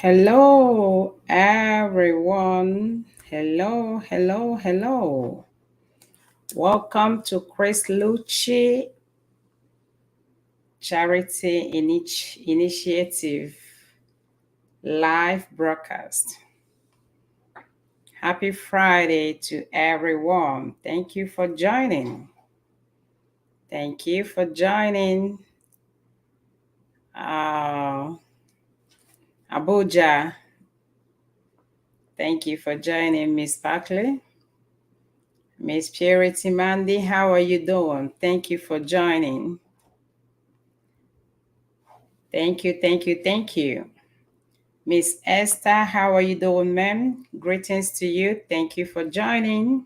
Hello, everyone. Hello, hello, hello. Welcome to Chrisluchy Charity Initiative live broadcast. Happy Friday to everyone. Thank you for joining. Thank you for joining. Abuja. Thank you for joining, Miss Buckley. Miss Purity Mandy, how are you doing? Thank you for joining. Thank you, thank you, thank you. Miss Esther, how are you doing, ma'am? Greetings to you. Thank you for joining.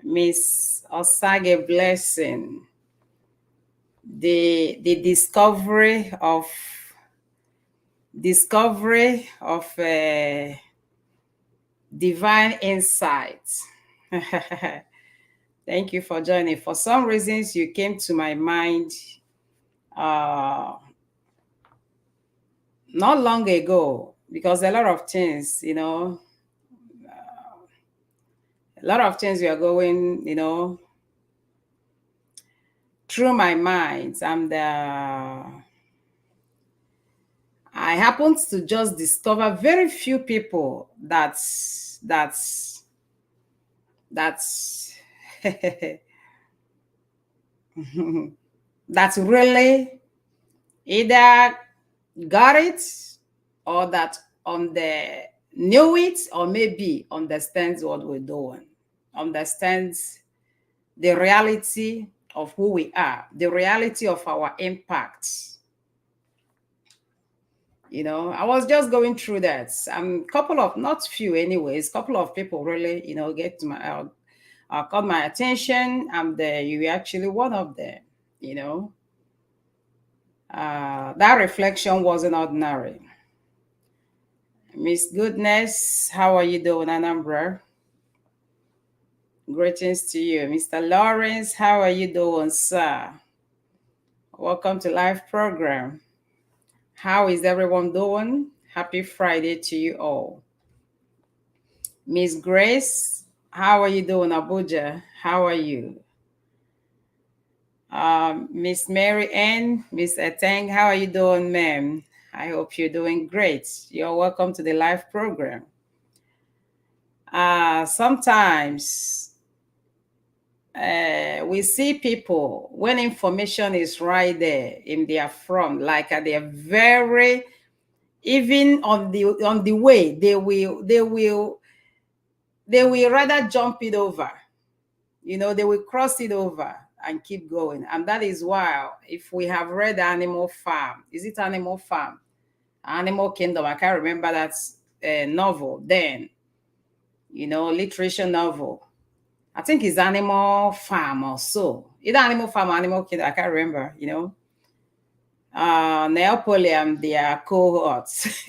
Miss Osage Blessing, the discovery of divine insights. Thank you for joining. For some reasons, you came to my mind not long ago, because a lot of things, a lot of things were going, through my mind. And I happened to just discover very few people that's that's really either got it or that on the knew it or maybe understands what we're doing, understands the reality of who we are, the reality of our impact. I was just going through that. Couple of, not few anyways, couple of people really, get to my, caught my attention. And you were actually one of them, that reflection wasn't ordinary. Miss Goodness, how are you doing, Anambra? Greetings to you. Mr. Lawrence, how are you doing, sir? Welcome to live program. How is everyone doing? Happy Friday to you all. Miss Grace, how are you doing, Abuja? How are you? Miss Mary Ann, Miss Eteng, how are you doing, ma'am? I hope you're doing great. You're welcome to the live program. Sometimes we see people when information is right there in their front, like at their very, even on the way, they will rather jump it over. They will cross it over and keep going. And that is why, if we have read Animal Farm, is it Animal Farm? Animal Kingdom, I can't remember that novel then, literature novel. I think it's Animal Farm or so. Either Animal Farm or Animal Kingdom, I can't remember, Neopoli and their cohorts,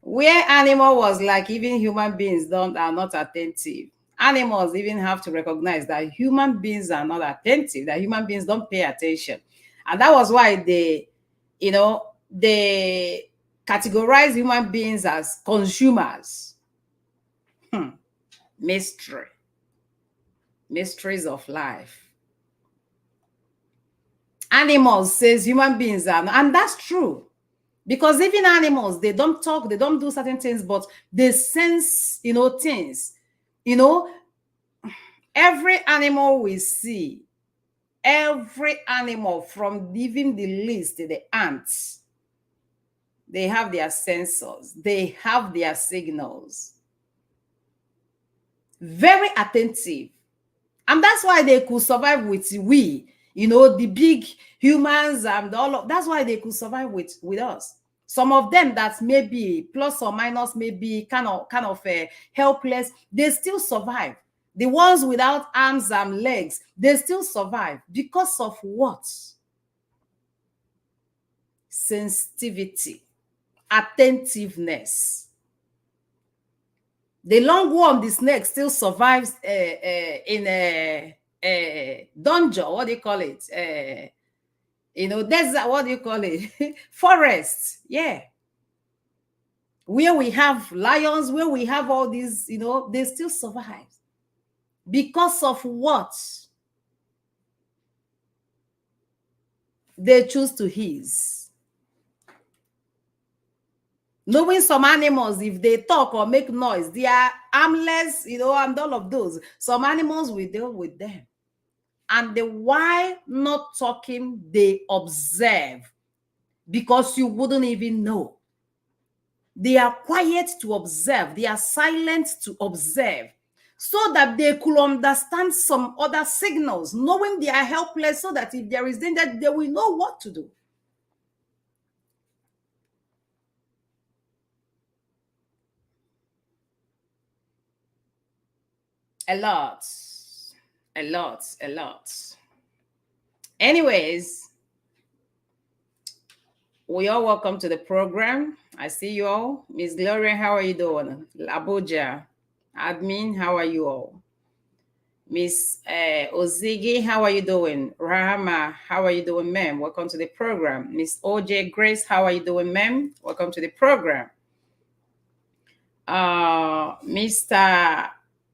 where animal was like even human beings are not attentive. Animals even have to recognize that human beings are not attentive, that human beings don't pay attention. And that was why they categorize human beings as consumers. Mysteries of life. Animals says human beings are, and that's true. Because even animals, they don't talk, they don't do certain things, but they sense, things. Every animal we see, every animal, from even the least, the ants, they have their sensors, they have their signals. Very attentive. And that's why they could survive with we, the big humans and all of, that's why they could survive with us. Some of them that may be plus or minus, maybe kind of helpless, they still survive. The ones without arms and legs, they still survive because of what? Sensitivity, attentiveness. The lungworm, the snake, still survives in a dungeon. What do you call it? Desert, what do you call it? Forests, yeah. Where we have lions, where we have all these, they still survive. Because of what? They choose to hiss. Knowing some animals, if they talk or make noise, they are harmless, and all of those. Some animals, we deal with them. And the why not talking, they observe, because you wouldn't even know. They are quiet to observe. They are silent to observe, so that they could understand some other signals, knowing they are helpless, so that if there is danger, they will know what to do. A lot. A lot. A lot. Anyways, we all welcome to the program. I see you all. Miss Gloria, how are you doing? Abuja. Admin, how are you all? Miss Ozigi, how are you doing? Rahama, how are you doing, ma'am? Welcome to the program. Miss OJ Grace, how are you doing, ma'am? Welcome to the program. Mr.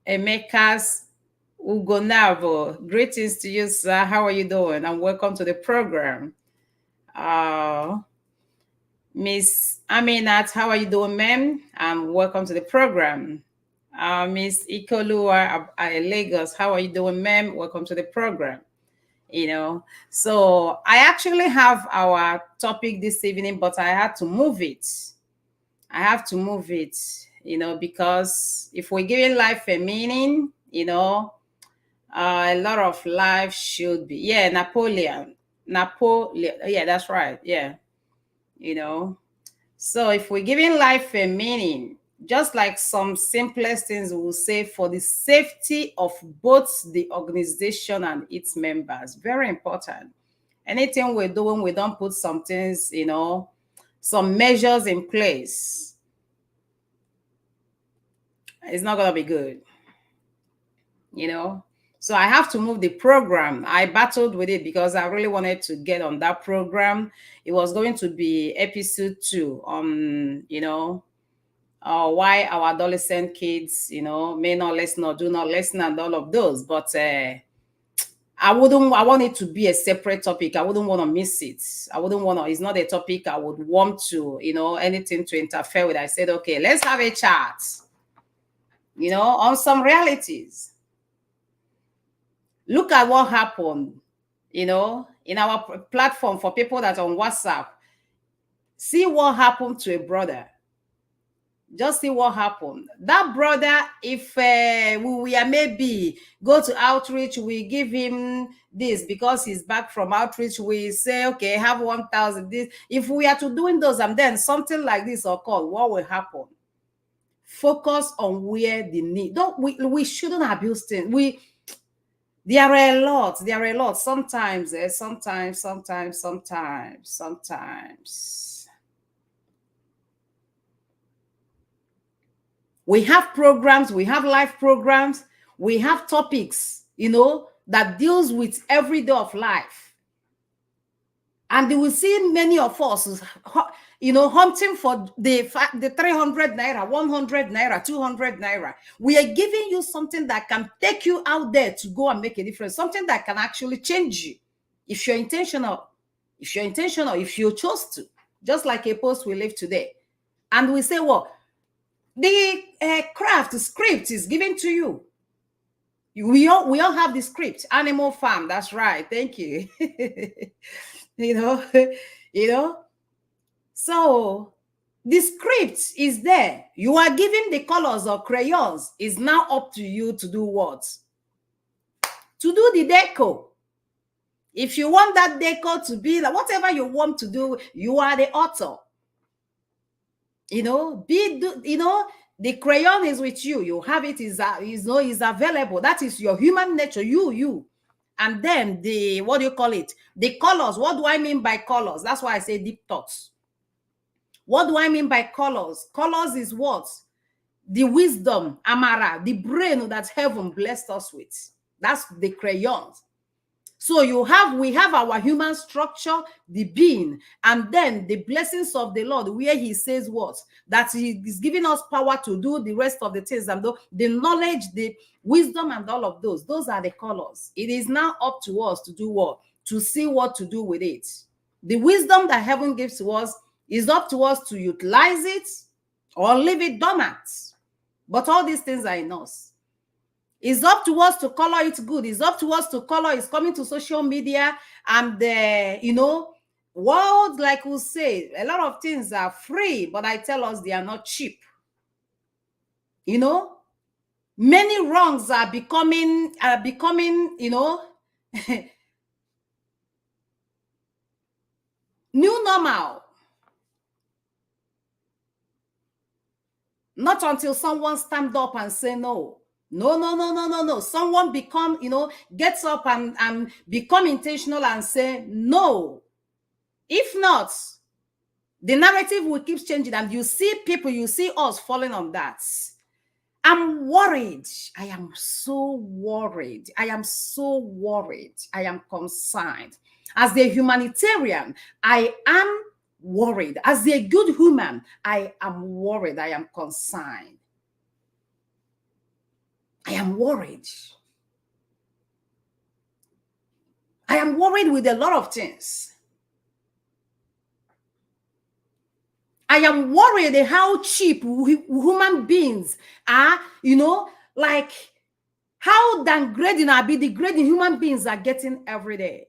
Emeka's Ugonavo, greetings to you, sir. How are you doing? And welcome to the program. Miss Aminat, how are you doing, ma'am? And welcome to the program. Miss Ikolua Lagos, how are you doing, ma'am? Welcome to the program. So I actually have our topic this evening, but I had to move it. Because if we're giving life a meaning, a lot of life should be. Yeah, Napoleon. Yeah, that's right. Yeah. So if we're giving life a meaning, just like some simplest things we'll say, for the safety of both the organization and its members, very important. Anything we're doing, we don't put some things, some measures in place, it's not going to be good. So I have to move the program. I battled with it because I really wanted to get on that program. It was going to be episode 2 on why our adolescent kids may not listen or do not listen, and all of those. But I want it to be a separate topic. I wouldn't want to miss it. It's not a topic I would want to anything to interfere with. I said, okay, let's have a chat on some realities. Look at what happened, in our platform for people that are on WhatsApp. See what happened to a brother. Just see what happened. That brother, if we are maybe go to outreach, we give him this because he's back from outreach. We say, okay, have 1,000. This. If we are to doing those, and then something like this occur, what will happen? Focus on where the need. We shouldn't abuse things. There are a lot. Sometimes. We have programs, we have live programs, we have topics, that deals with every day of life. And you will see many of us, hunting for the 300 naira, 100 naira, 200 naira. We are giving you something that can take you out there to go and make a difference, something that can actually change you. If you're intentional, if you chose to, just like a post we live today. And we say, well, the craft script is given to you. We all have the script. Animal Farm, that's right. Thank you. So the script is there. You are given the colors or crayons. It's now up to you to do what? To do the deco. If you want that deco to be like whatever you want to do, you are the author. The crayon is with you. You have it, is available. That is your human nature, you. And then the, what do you call it? The colors. What do I mean by colors? That's why I say deep thoughts. What do I mean by colors? Colors is what? The wisdom, Amara, the brain that heaven blessed us with. That's the crayons. So we have our human structure, the being, and then the blessings of the Lord, where he says what? That he is giving us power to do the rest of the things, and the knowledge, the wisdom, and all of those. Those are the colors. It is now up to us to do what? To see what to do with it. The wisdom that heaven gives to us is up to us to utilize it or leave it dormant. But all these things are in us. It's up to us to color it good. It's up to us to color. It's coming to social media, and world, like we say, a lot of things are free, but I tell us they are not cheap. Many wrongs are becoming new normal. Not until someone stand up and say no. No. Someone gets up and become intentional and say no. If not, the narrative will keep changing, and you see us falling on that. I'm worried. I am so worried. I am concerned. As a humanitarian, I am worried. As a good human, I am worried. I am concerned. I am worried. I am worried with a lot of things. I am worried how cheap human beings are, like how degrading human beings are getting every day.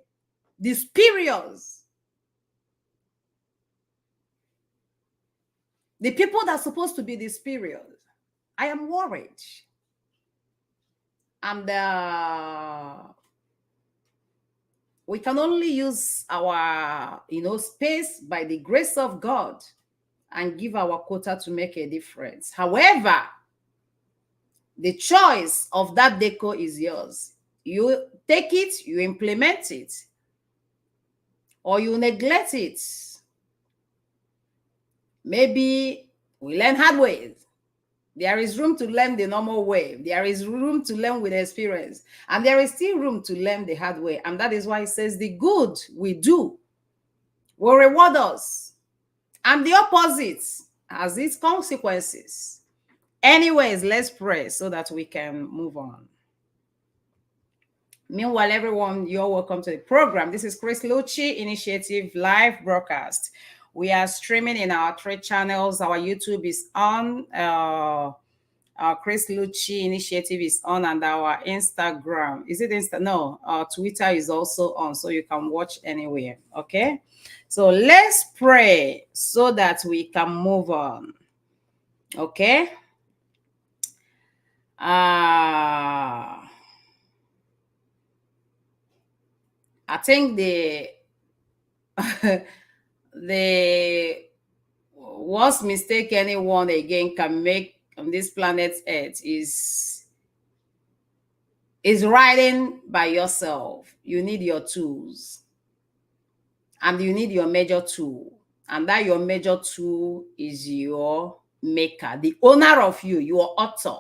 These periods. The people that are supposed to be this period. I am worried. And we can only use our, space by the grace of God and give our quota to make a difference. However, the choice of that deco is yours. You take it, you implement it, or you neglect it. Maybe we learn hard ways. There is room to learn the normal way. There is room to learn with experience. And there is still room to learn the hard way. And that is why it says the good we do will reward us. And the opposite has its consequences. Anyways, let's pray so that we can move on. Meanwhile, everyone, you're welcome to the program. This is Chrisluchy Initiative live broadcast. We are streaming in our 3 channels. Our YouTube is on. Our Chrisluchy Initiative is on, and our Instagram. Is it Insta? No, our Twitter is also on, so you can watch anywhere. Okay? So let's pray so that we can move on. Okay? I think the worst mistake anyone again can make on this planet Earth is riding by yourself. You need your tools, and you need your major tool, and that your major tool is your maker, the owner of you, your author.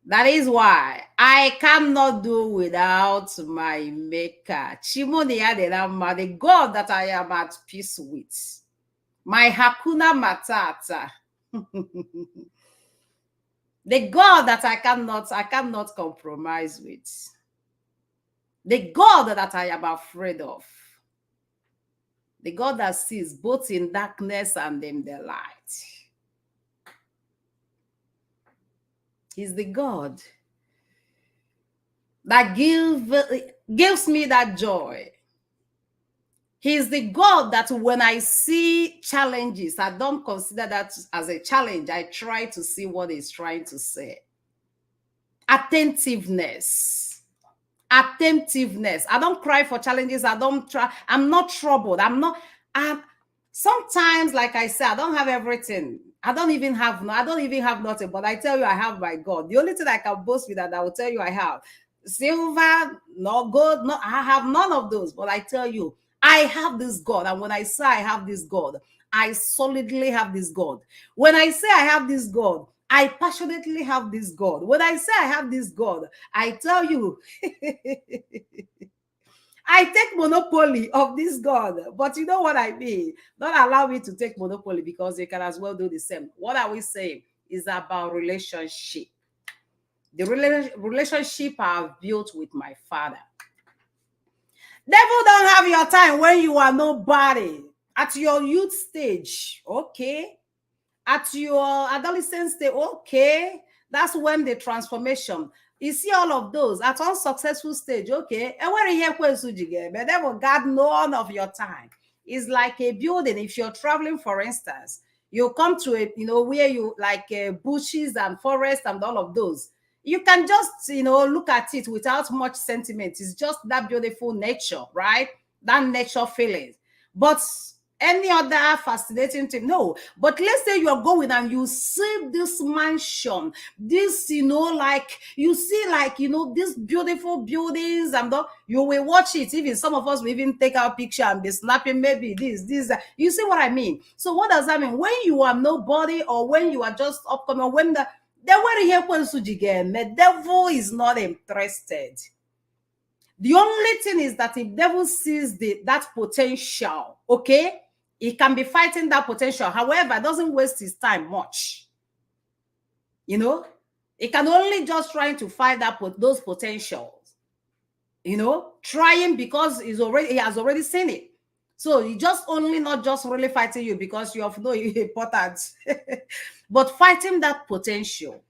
That is why I cannot do without my maker. The God that I am at peace with. My Hakuna Matata. The God that I cannot compromise with. The God that I am afraid of. The God that sees both in darkness and in the light. He's the God that gives me that joy. He's the God that when I see challenges, I don't consider that as a challenge. I try to see what he's trying to say. Attentiveness. I don't cry for challenges. I'm not troubled. Sometimes, like I said, I don't have everything. I don't even have nothing, but I tell you, I have my God. The only thing I can boast with that I will tell you I have silver, no gold, no, I have none of those. But I tell you, I have this God. And when I say I have this God, I solidly have this God. When I say I have this God, I passionately have this God. When I say I have this God, I tell you, I take monopoly of this God. But you know what I mean? Don't allow me to take monopoly, because you can as well do the same. What are we saying? Is about relationship. The relationship I've built with my Father. Devil don't have your time when you are nobody. At your youth stage, okay. At your adolescent stage, okay. That's when the transformation. You see all of those at unsuccessful stage, okay. And where you but devil got none of your time. It's like a building. If you're traveling, for instance, you come to a, where you like bushes and forest and all of those. You can just, look at it without much sentiment. It's just that beautiful nature, right? That nature feeling. But any other fascinating thing, no. But let's say you're going and you see this mansion, this, like you see, like, these beautiful buildings, and you will watch it. Even some of us will even take our picture and be snapping, maybe this. You see what I mean? So what does that mean? When you are nobody, or when you are just upcoming, when the devil is not interested. The only thing is that if devil sees that potential, okay, he can be fighting that potential. However, doesn't waste his time much. He can only just trying to fight those potentials. Trying because he has already seen it. So he just only not just really fighting you because you have no importance, but fighting that potential.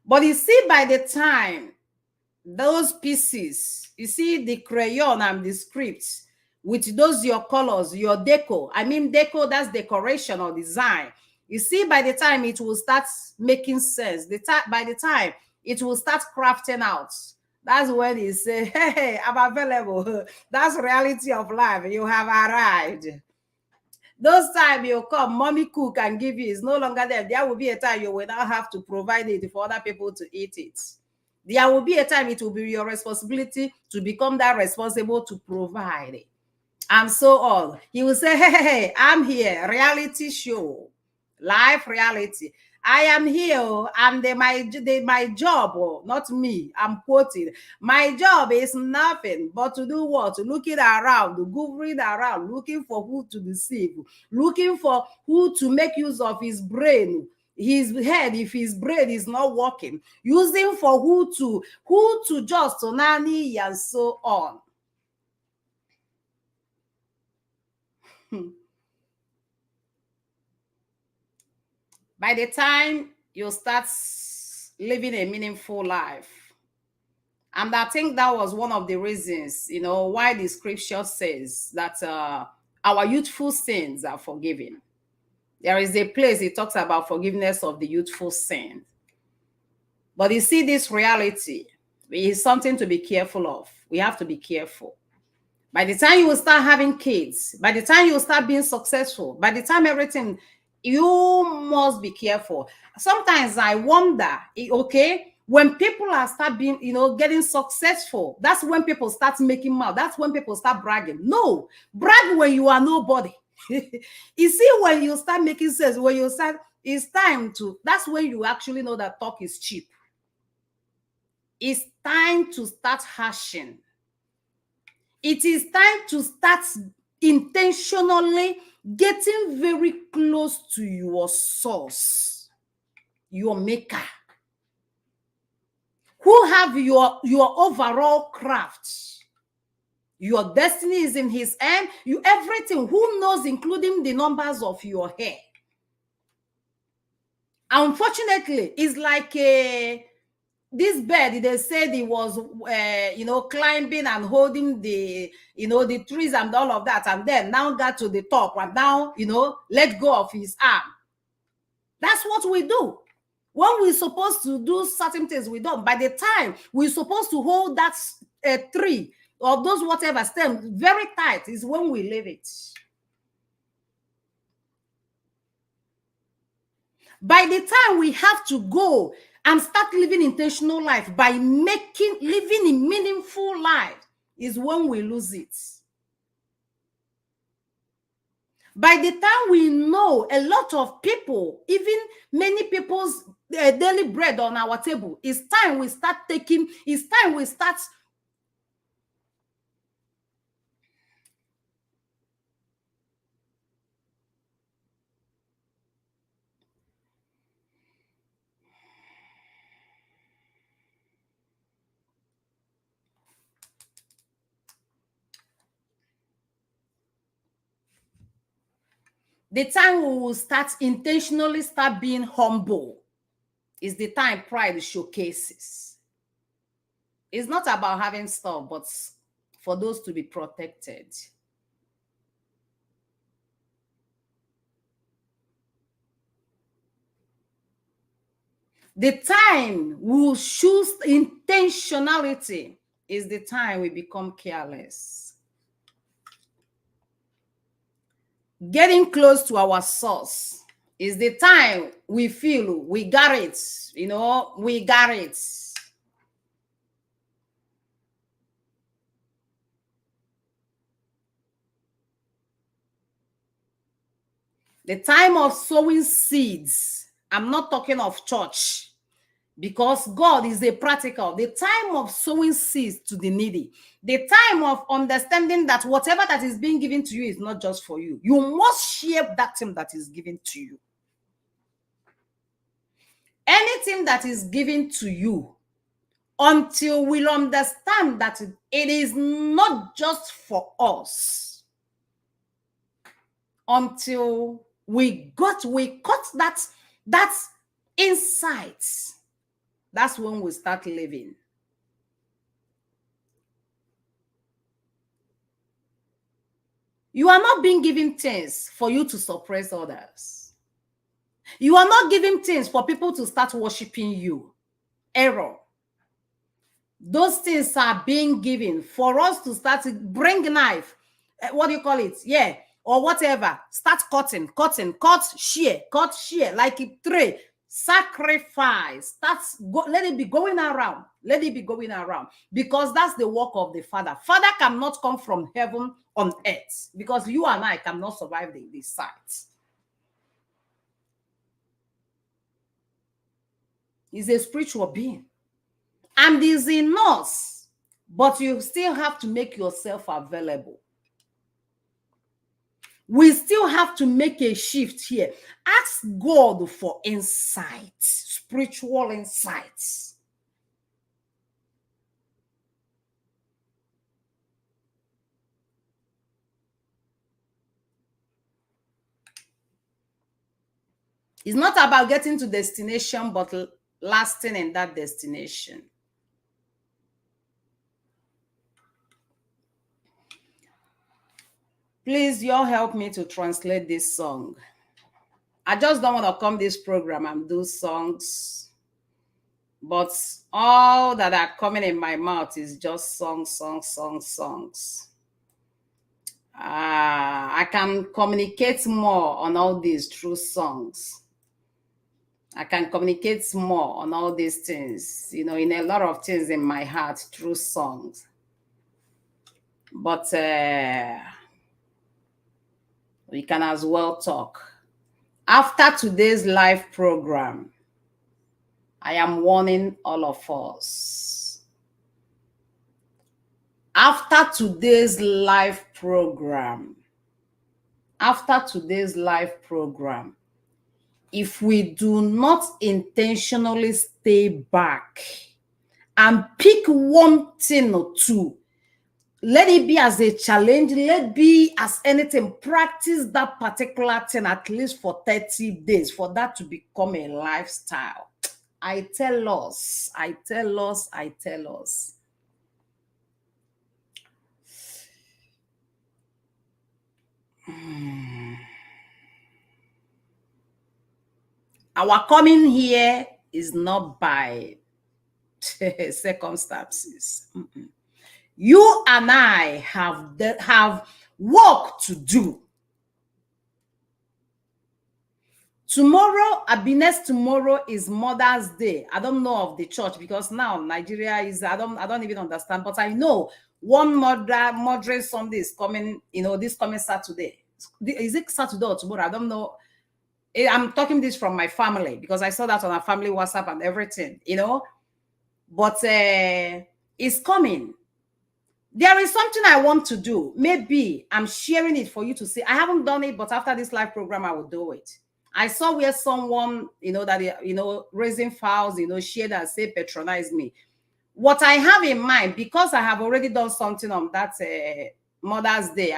But you see, by the time those pieces, you see the crayon and the script with those your colors, your deco. I mean, deco, that's decoration or design. You see, by the time it will start making sense, by the time it will start crafting out, that's when you say, hey, I'm available. That's reality of life. You have arrived. Those time you come, mommy cook and give you, is no longer there. There will be a time you will now have to provide it for other people to eat it. There will be a time it will be your responsibility to become that responsible to provide it. And so on. He will say, hey, I'm here. Reality show. Life reality. I am here, and my job, not me, I'm quoting, my job is nothing but to do what? Looking around, googling around, looking for who to deceive, looking for who to make use of his brain, his head, if his brain is not working, using for who to just nanny, and so on. By the time you start living a meaningful life, and I think that was one of the reasons, why the scripture says that our youthful sins are forgiven. There is a place it talks about forgiveness of the youthful sin. But you see, this reality is something to be careful of. We have to be careful. By the time you will start having kids, by the time you will start being successful, by the time everything, you must be careful. Sometimes I wonder, okay, when people are start being, getting successful, that's when people start making mouth. That's when people start bragging. No, brag when you are nobody. You see, when you start making sense, when you start, it's time to, that's when you actually know that talk is cheap. It's time to start hashing. It is time to start intentionally getting very close to your source, your maker, who have your overall craft. Your destiny is in his hand. You everything, who knows, including the numbers of your hair. Unfortunately, it's like this bird, they said he was climbing and holding the the trees and all of that, and then now got to the top and now let go of his arm. That's what we do when we're supposed to do certain things. We don't. By the time we're supposed to hold that tree or those whatever stem very tight is when we leave it. By the time we have to go and start living intentional life by living a meaningful life is when we lose it. By the time we know, a lot of people, even many people's daily bread on our table, it's time we start taking, it's time we start. The time we will start intentionally start being humble is the time pride showcases. It's not about having stuff, but for those to be protected. The time we will choose intentionality is the time we become careless. Getting close to our source is the time we feel we got it, we got it. The time of sowing seeds, I'm not talking of church, because God is a practical. The time of sowing seeds to the needy, the time of understanding that whatever that is being given to you is not just for you. You must share that thing that is given to you. Anything that is given to you, until we understand that it is not just for us, until we cut that insight, that's when we start living. You are not being given things for you to suppress others. You are not giving things for people to start worshiping you. Error. Those things are being given for us to start to bring a knife. What do you call it? Yeah. Or whatever. Start cutting, cut, share, like a tray. Sacrifice. Let it be going around. Let it be going around. Because that's the work of the Father. Father cannot come from heaven on earth, because you and I cannot survive the sight. He's a spiritual being. And is in us, but you still have to make yourself available. We still have to make a shift here. Ask God for insight, spiritual insights. It's not about getting to destination, but lasting in that destination. Please, y'all help me to translate this song. I just don't want to come this program and do songs, but all that are coming in my mouth is just songs. I can communicate more on all these through songs. I can communicate more on all these things, in a lot of things in my heart through songs. But we can as well talk. After today's live program, I am warning all of us. After today's live program, if we do not intentionally stay back and pick one thing or two, let it be as a challenge, let it be as anything, practice that particular thing at least for 30 days for that to become a lifestyle. I tell us. Our coming here is not by circumstances. You and I have work to do. Tomorrow, next tomorrow is Mother's Day. I don't know of the church, because now Nigeria is, I don't even understand, but I know one Mother's Sunday is coming, this coming Saturday. Is it Saturday or tomorrow? I don't know. I'm talking this from my family because I saw that on our family WhatsApp and everything, you know. But it's coming. There is something I want to do. Maybe I'm sharing it for you to see. I haven't done it, but after this live program, I will do it. I saw where someone, you know, that, you know, raising files, you know, shared and say patronize me. What I have in mind, because I have already done something on that Mother's Day,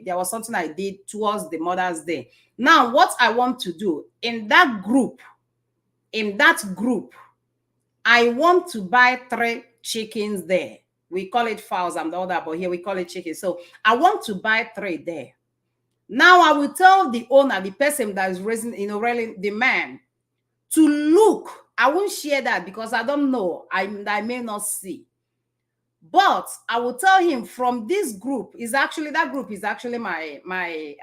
there was something I did towards the Mother's Day. Now, what I want to do in that group, I want to buy 3 chickens there. We call it fowls and all that, but here we call it chickens. So I want to buy 3 there. Now I will tell the owner, the person that is raising, you know, really the man, to look. I won't share that because I don't know. I may not see. But I will tell him from this group that group is actually my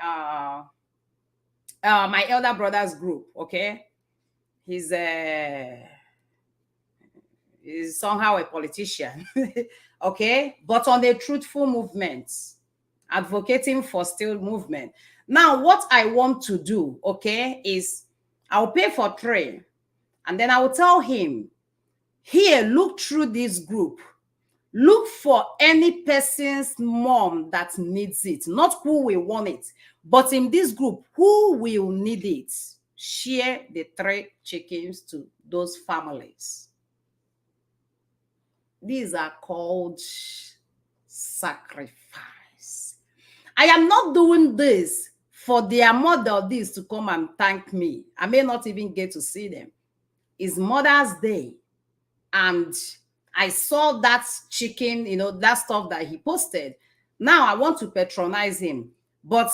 elder brother's group. Okay, he's somehow a politician. Okay, but on the truthful movement, advocating for still movement. Now, what I want to do, okay, is I'll pay for 3, and then I will tell him, here, look through this group. Look for any person's mom that needs it, not who will want it, but in this group, who will need it. Share the 3 chickens to those families. These are called sacrifice. I am not doing this for their mother this to come and thank me. I may not even get to see them. It's Mother's Day. And I saw that chicken, you know, that stuff that he posted. Now I want to patronize him, but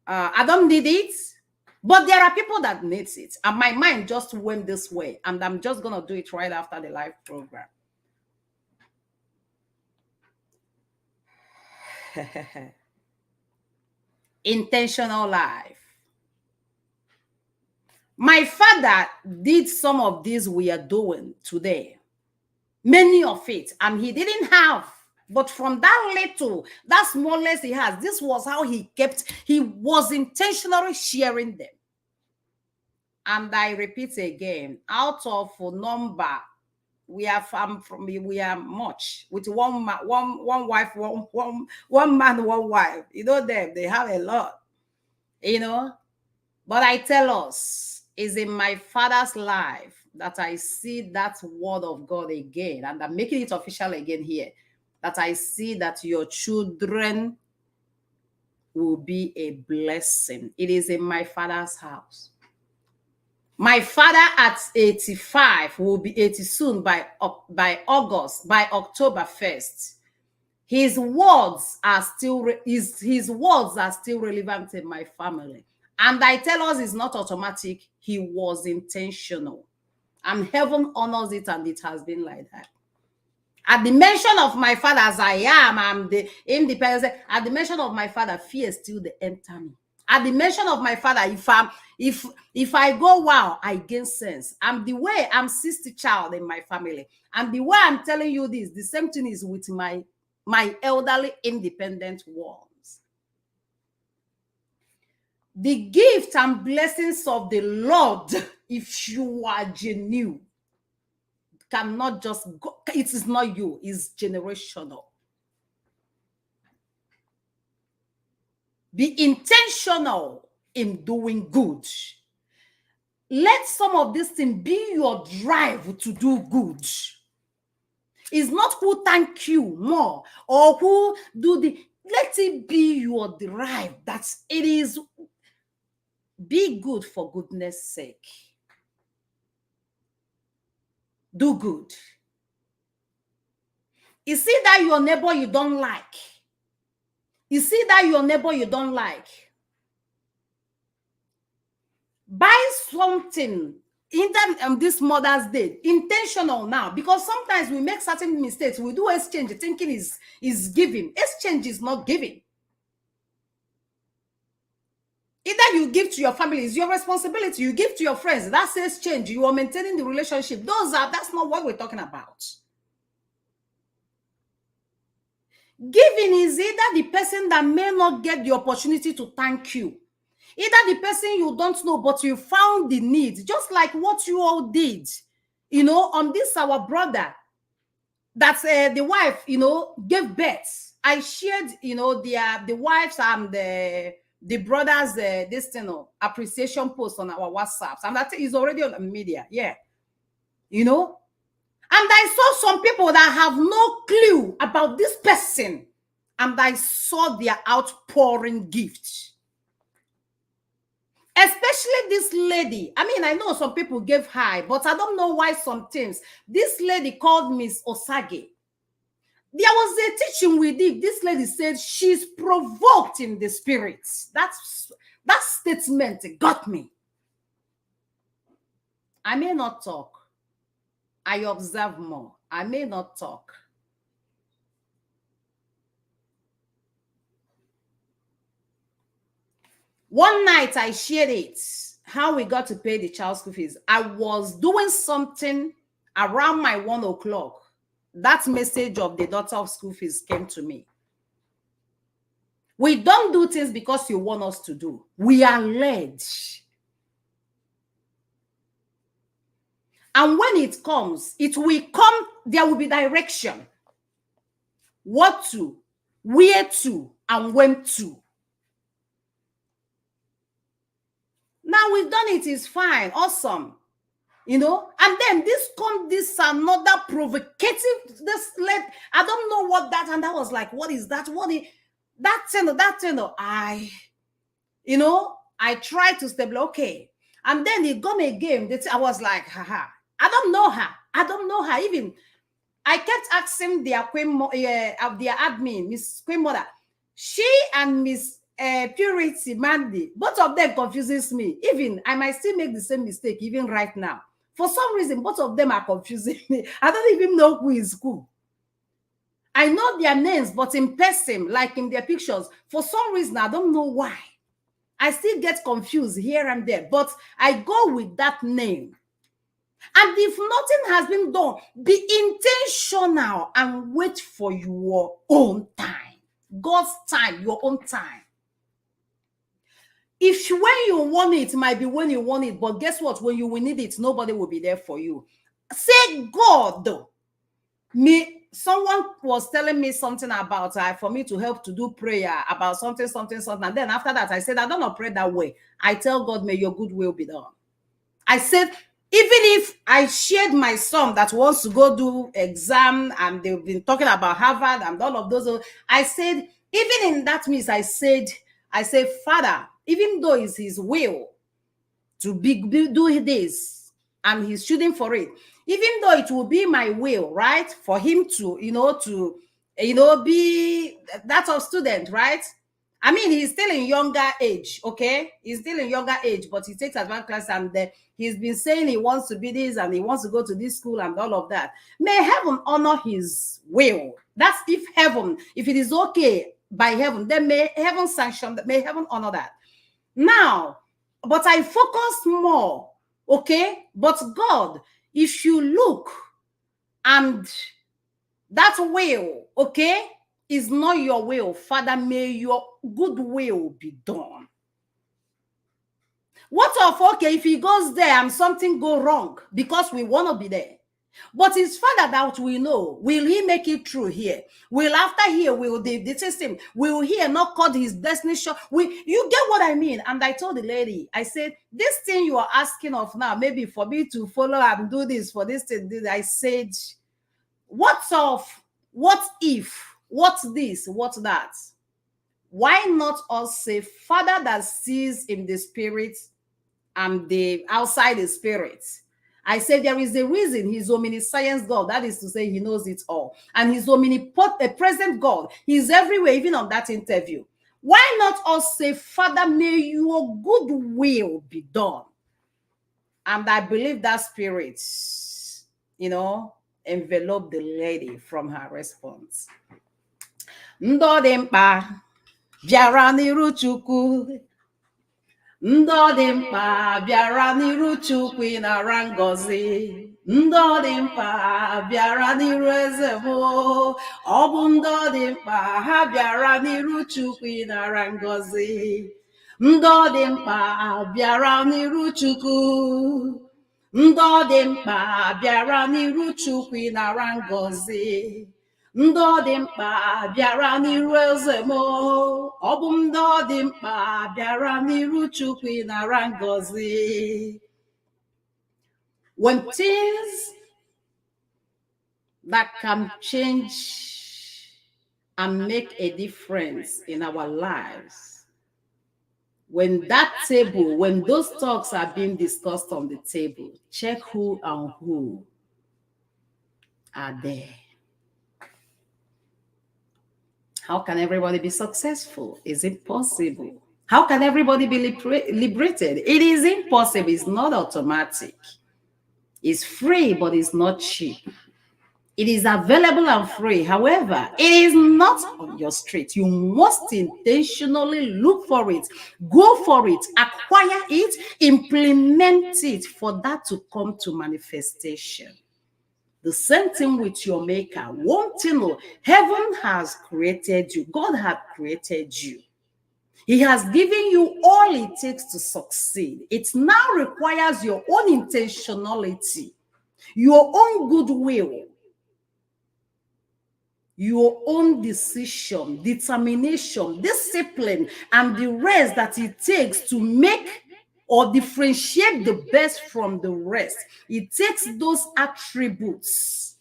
I don't need it. But there are people that needs it. And my mind just went this way. And I'm just going to do it right after the live program. Intentional life. My father did some of these we are doing today. Many of it. And he didn't have. But from that little, that smallest he has, this was how he was intentionally sharing them. And I repeat again, out of a number, we are much with one wife, one man, one wife. You know them, they have a lot, you know. But I tell us, is in my father's life that I see that word of God again, and I'm making it official again here, that I see that your children will be a blessing. It is in my father's house. My father at 85 will be 80 soon by October 1st. His words are still relevant in my family. And I tell us it's not automatic. He was intentional. And heaven honors it, and it has been like that. At the mention of my father, as I am, I'm the independent. At the mention of my father, fear still the enter me. At the mention of my father, if I go wow, I gain sense. I'm the way I'm 60 child in my family. And the way I'm telling you this, the same thing is with my elderly independent ones. The gift and blessings of the Lord, if you are genuine, cannot just go. It is not you, it's generational. Be intentional in doing good. Let some of this thing be your drive to do good. It's not who thank you more or who do the, let it be your drive. That's it is. Be good for goodness sake. Do good. You see that your neighbor you don't like. You see that your neighbor you don't like. Buy something in this Mother's Day, intentional now, because sometimes we make certain mistakes. We do exchange, thinking is giving. Exchange is not giving. Either you give to your family, it's your responsibility. You give to your friends, that's exchange. You are maintaining the relationship. That's not what we're talking about. Giving is either the person that may not get the opportunity to thank you, either the person you don't know, but you found the need, just like what you all did, on this our brother, that's the wife, gave birth. I shared, the wives and the brothers, this appreciation post on our WhatsApps, and that is already on the media. Yeah, and I saw some people that have no clue about this person, and I saw their outpouring gifts. Especially this lady. I mean, I know some people gave high, but I don't know why sometimes. This lady called Miss Osage. There was a teaching we did. This lady said she's provoked in the spirit. That statement got me. I may not talk. I observe more. I may not talk. One night I shared it, how we got to pay the child's school fees. I was doing something around my 1 o'clock. That message of the daughter of school fees came to me. We don't do things because you want us to do. We are led. And when it comes, it will come, there will be direction. What to, where to, and when to. Now we've done it, it's fine, awesome. And then this another provocative, I don't know what that, and I was like, what is that? I tried to stable, okay. And then it gone again. I was like, haha, I don't know her. Even I kept asking their admin, Miss Queen Mother. She and Miss Purity Mandy, both of them confuses me. Even I might still make the same mistake even right now. For some reason, both of them are confusing me. I don't even know who is who. I know their names, but in person, like in their pictures, for some reason, I don't know why. I still get confused here and there, but I go with that name. And if nothing has been done, be intentional and wait for your own time. God's time, your own time. If when you want it, it might be when you want it, but guess what? When you will need it, nobody will be there for you. Say, God, someone was telling me something about for me to help to do prayer about something. And then after that, I said, I don't pray that way. I tell God, may your good will be done. I said, even if I shared my son that wants to go do exam and they've been talking about Harvard and all of those, I said, even in that means, I said, Father, even though it's his will to do this and he's shooting for it, even though it will be my will, right, for him to, be that of student, right? I mean, he's still in younger age, okay? He's still in younger age, but he takes advanced class and he's been saying he wants to be this and he wants to go to this school and all of that. May heaven honor his will. That's if it is okay by heaven, then may heaven sanction that, may heaven honor that. Now, but I focus more, okay? But God, if you look and that will, okay, is not your will, Father, may your good will be done. What of, okay, if he goes there and something go wrong because we want to be there? But his Father that we know, will he make it through here? Will after here, will the system, will he not cut his destiny short? You get what I mean? And I told the lady, I said, this thing you are asking of now, maybe for me to follow and do this for this thing, I said, what's off? What if? What's this? What's that? Why not us say, Father that sees in the spirit and the outside the spirit? I say there is a reason he's omniscience God. That is to say, he knows it all. And he's omnipresent God. He's everywhere, even on that interview. Why not us say, Father, may your good will be done? And I believe that spirit, enveloped the lady from her response. Ndodimpa, bịara n'iru Chukwu. ndị ọ dị mkpa bịara n'iru Chukwu ịnara ngọzi. Ndị ọ dị mkpa bịara n'iru eze m. Ọ bụ ndị ọ dị mkpa ha bịara n'iru Chukwu ịnara ngọzi. Ndị ọ dị mkpa bịara n'iru Chukwu. Ndị ọ dị mkpa bịara n'iru Chukwu ịnara ngọzi. Ndị ọ dị mkpa bịara n'iru eze m. Ọ bụ ndị ọ dị mkpa bịara n'iru Chukwu ịnara ngọzi. When things that can change and make a difference in our lives, when that table, when those talks are being discussed on the table, check who and who are there. How can everybody be successful? Is it possible? How can everybody be liberated? It is impossible. It's not automatic. It's free, but it's not cheap. It is available and free. However, it is not on your street. You must intentionally look for it, go for it, acquire it, implement it for that to come to manifestation. The same thing with your maker. One thing, heaven has created you. God has created you. He has given you all it takes to succeed. It now requires your own intentionality, your own goodwill, your own decision, determination, discipline, and the rest that it takes to make or differentiate the best from the rest. It takes those attributes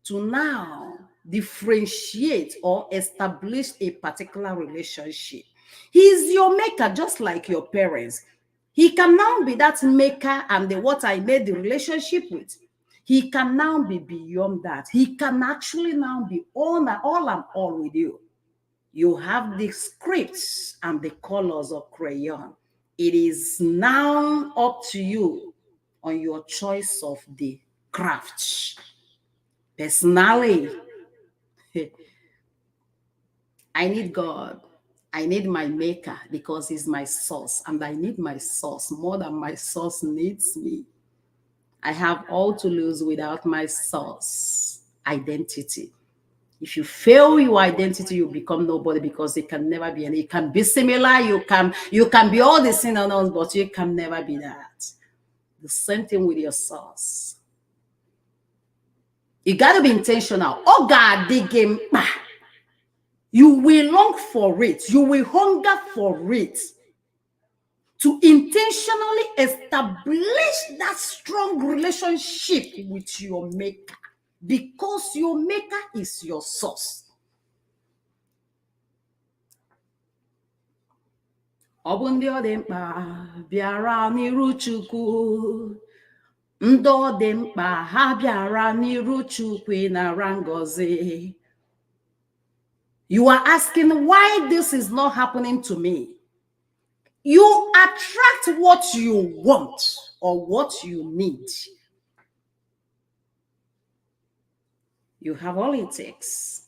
to now differentiate or establish a particular relationship. He is your maker, just like your parents. He can now be that maker and what I made the relationship with. He can now be beyond that. He can actually now be all and all with you. You have the scripts and the colors of crayon. It is now up to you on your choice of the craft. Personally, I need God. I need my maker because he's my source, and I need my source more than my source needs me. I have all to lose without my source identity. If you fail your identity, you become nobody, because it can never be any. It can be similar. You can be all the synonyms, but you can never be that. The same thing with your source. You got to be intentional. Oh God, dig him. You will long for it. You will hunger for it. To intentionally establish that strong relationship with your maker, because your maker is your source. Ọ bụ ndị ọ dị mkpa bịara n'iru Chukwu. Ndị ọ dị mkpa ha bịara n'iru Chukwu ịnara ngọzi. You are asking why this is not happening to me. You attract what you want or what you need. You have all it takes.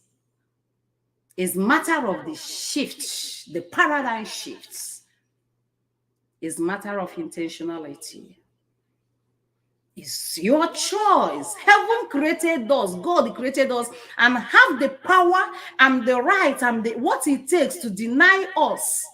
It's a matter of the shift, the paradigm shifts. It's a matter of intentionality. It's your choice. Heaven created us, God created us, and have the power and the right and what it takes to deny us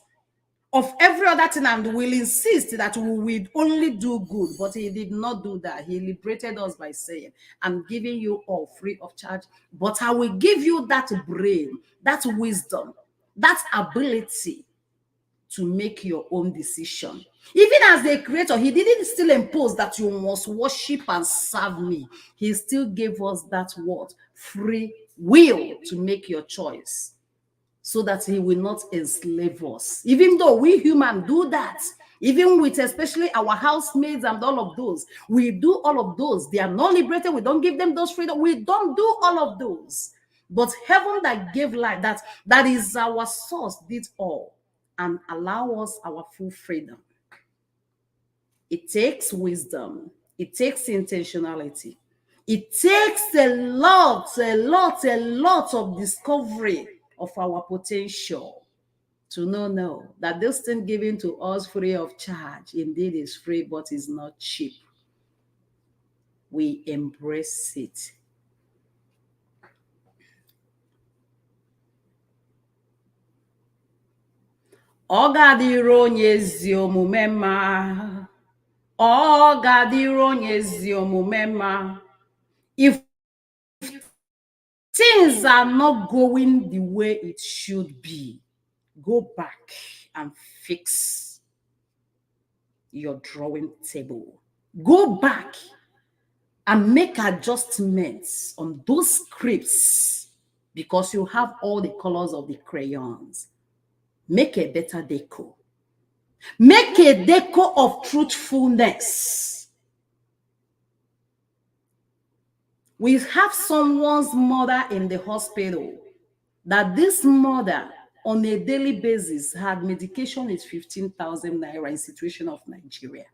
of every other thing, and will insist that we will only do good. But he did not do that. He liberated us by saying, I'm giving you all free of charge, but I will give you that brain, that wisdom, that ability to make your own decision. Even as the creator, he didn't still impose that you must worship and serve me. He still gave us that word, free will, to make your choice, so that he will not enslave us. Even though we humans do that, even with especially our housemaids and all of those, we do all of those. They are not liberated. We don't give them those freedom. We don't do all of those. But heaven that gave life, that is our source, did all and allow us our full freedom. It takes wisdom. It takes intentionality. It takes a lot of discovery of our potential. to know that this thing given to us free of charge indeed is free, but is not cheap. We embrace it. Ọ ga-adịrị onye ezi omume mma. Ọ ga-adịrị onye ezi omume mma. If things are not going the way it should be, go back and fix your drawing table. Go back and make adjustments on those scripts because you have all the colors of the crayons. Make a better deco. Make a deco of truthfulness. We have someone's mother in the hospital that this mother on a daily basis had medication is 15,000 naira in situation of Nigeria.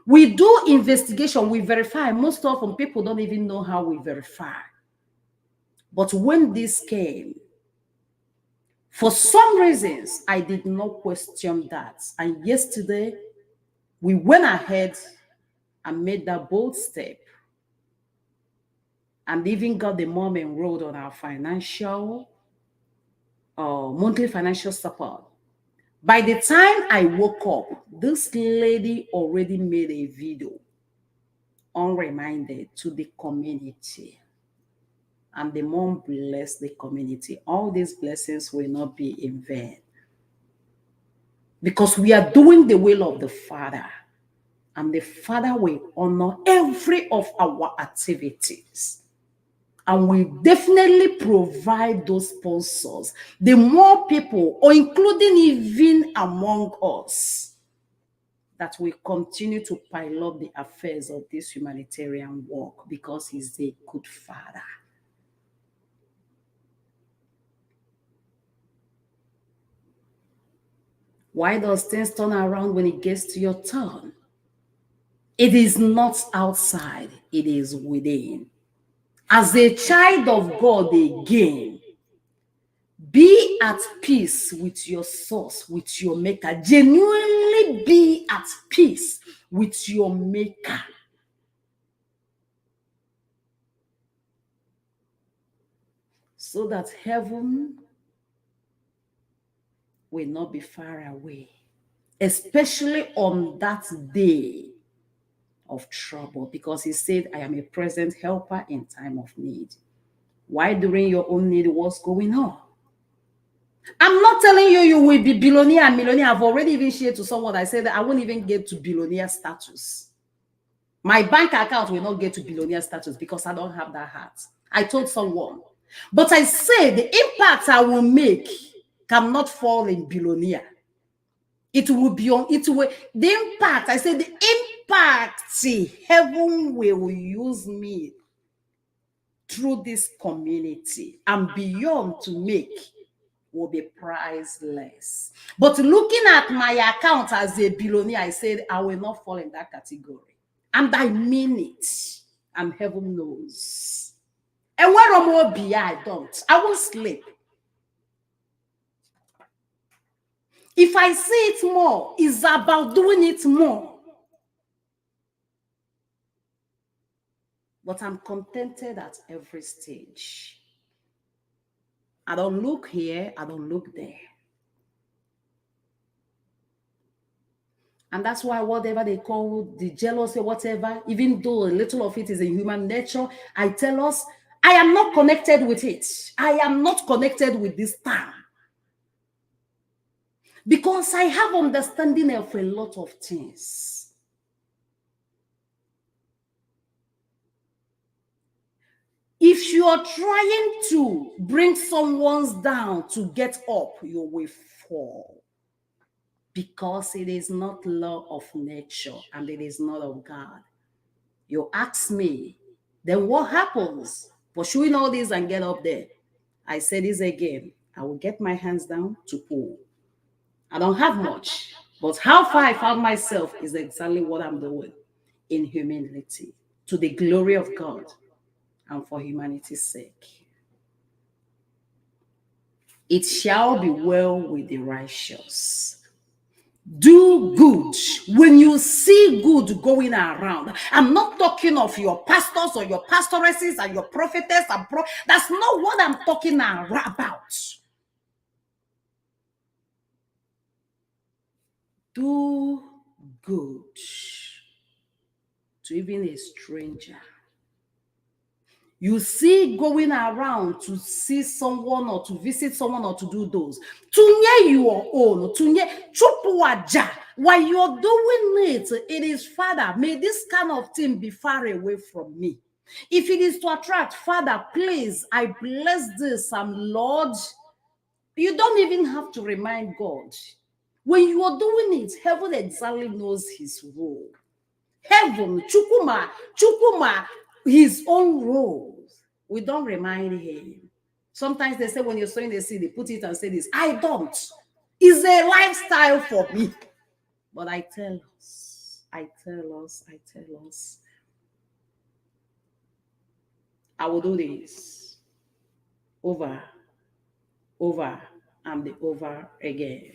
We do investigation, we verify. Most often people don't even know how we verify. But when this came, for some reasons, I did not question that. And yesterday, we went ahead and made that bold step and even got the mom enrolled on our financial, monthly financial support. By the time I woke up, this lady already made a video unreminded to the community. And the mom blessed the community. All these blessings will not be in vain. Because we are doing the will of the Father. And the Father will honor every of our activities. And we definitely provide those sponsors. The more people, or including even among us, that we continue to pile up the affairs of this humanitarian work because he's a good Father. Why does things turn around when it gets to your turn? It is not outside, it is within. As a child of God again, be at peace with your source, with your maker. Genuinely be at peace with your maker. So that heaven will not be far away, especially on that day of trouble, because he said, I am a present helper in time of need. Why during your own need, what's going on? I'm not telling you you will be billionaire and millionaire. I've already even shared to someone. I said that I won't even get to billionaire status. My bank account will not get to billionaire status because I don't have that heart. I told someone. But I say the impact I will make cannot fall in billionaire. It will be on, it will, the impact, I said the impact, heaven will use me through this community and beyond to make will be priceless. But looking at my account as a billionaire, I said I will not fall in that category. And I mean it. And heaven knows. And where am I don't. I won't sleep. If I see it more, it's about doing it more. But I'm contented at every stage. I don't look here, I don't look there. And that's why whatever they call the jealousy, whatever, even though a little of it is in human nature, I tell us, I am not connected with it. I am not connected with this time. Because I have understanding of a lot of things. If you are trying to bring someone down to get up, you will fall. Because it is not law of nature and it is not of God. You ask me, then what happens? Pursuing all this and get up there. I say this again. I will get my hands down to pull. I don't have much, but how far I found myself is exactly what I'm doing in humility to the glory of God and for humanity's sake. It shall be well with the righteous. Do good when you see good going around. I'm not talking of your pastors or your pastoresses and your prophetess and that's not what I'm talking about. Do good to even a stranger. You see going around to see someone or to visit someone or to do those. Tunye your own. Tunye chupuaja. While you're doing it, it is, Father, may this kind of thing be far away from me. If it is to attract, Father, please, I bless this. And Lord, you don't even have to remind God. When you are doing it, heaven exactly knows his role. Heaven, Chukuma, his own roles. We don't remind him. Sometimes they say when you're sowing the seed, they put it and say this. I don't. It's a lifestyle for me. But I tell us, I will do this over, and over again.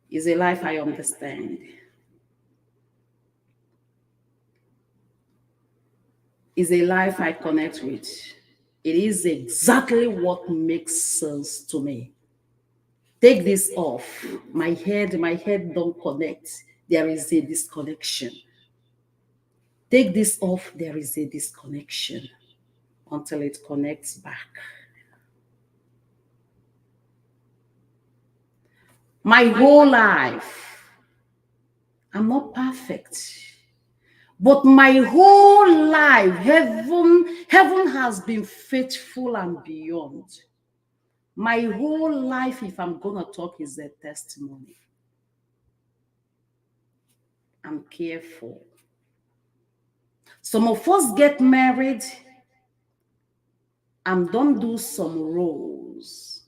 It's a life I understand. Is a life I connect with. It is exactly what makes sense to me. Take this off. My head don't connect. There is a disconnection. Take this off. There is a disconnection until it connects back. My whole life, I'm not perfect. But my whole life, heaven has been faithful and beyond. My whole life, if I'm going to talk, is a testimony. I'm careful. Some of us get married and don't do some roles.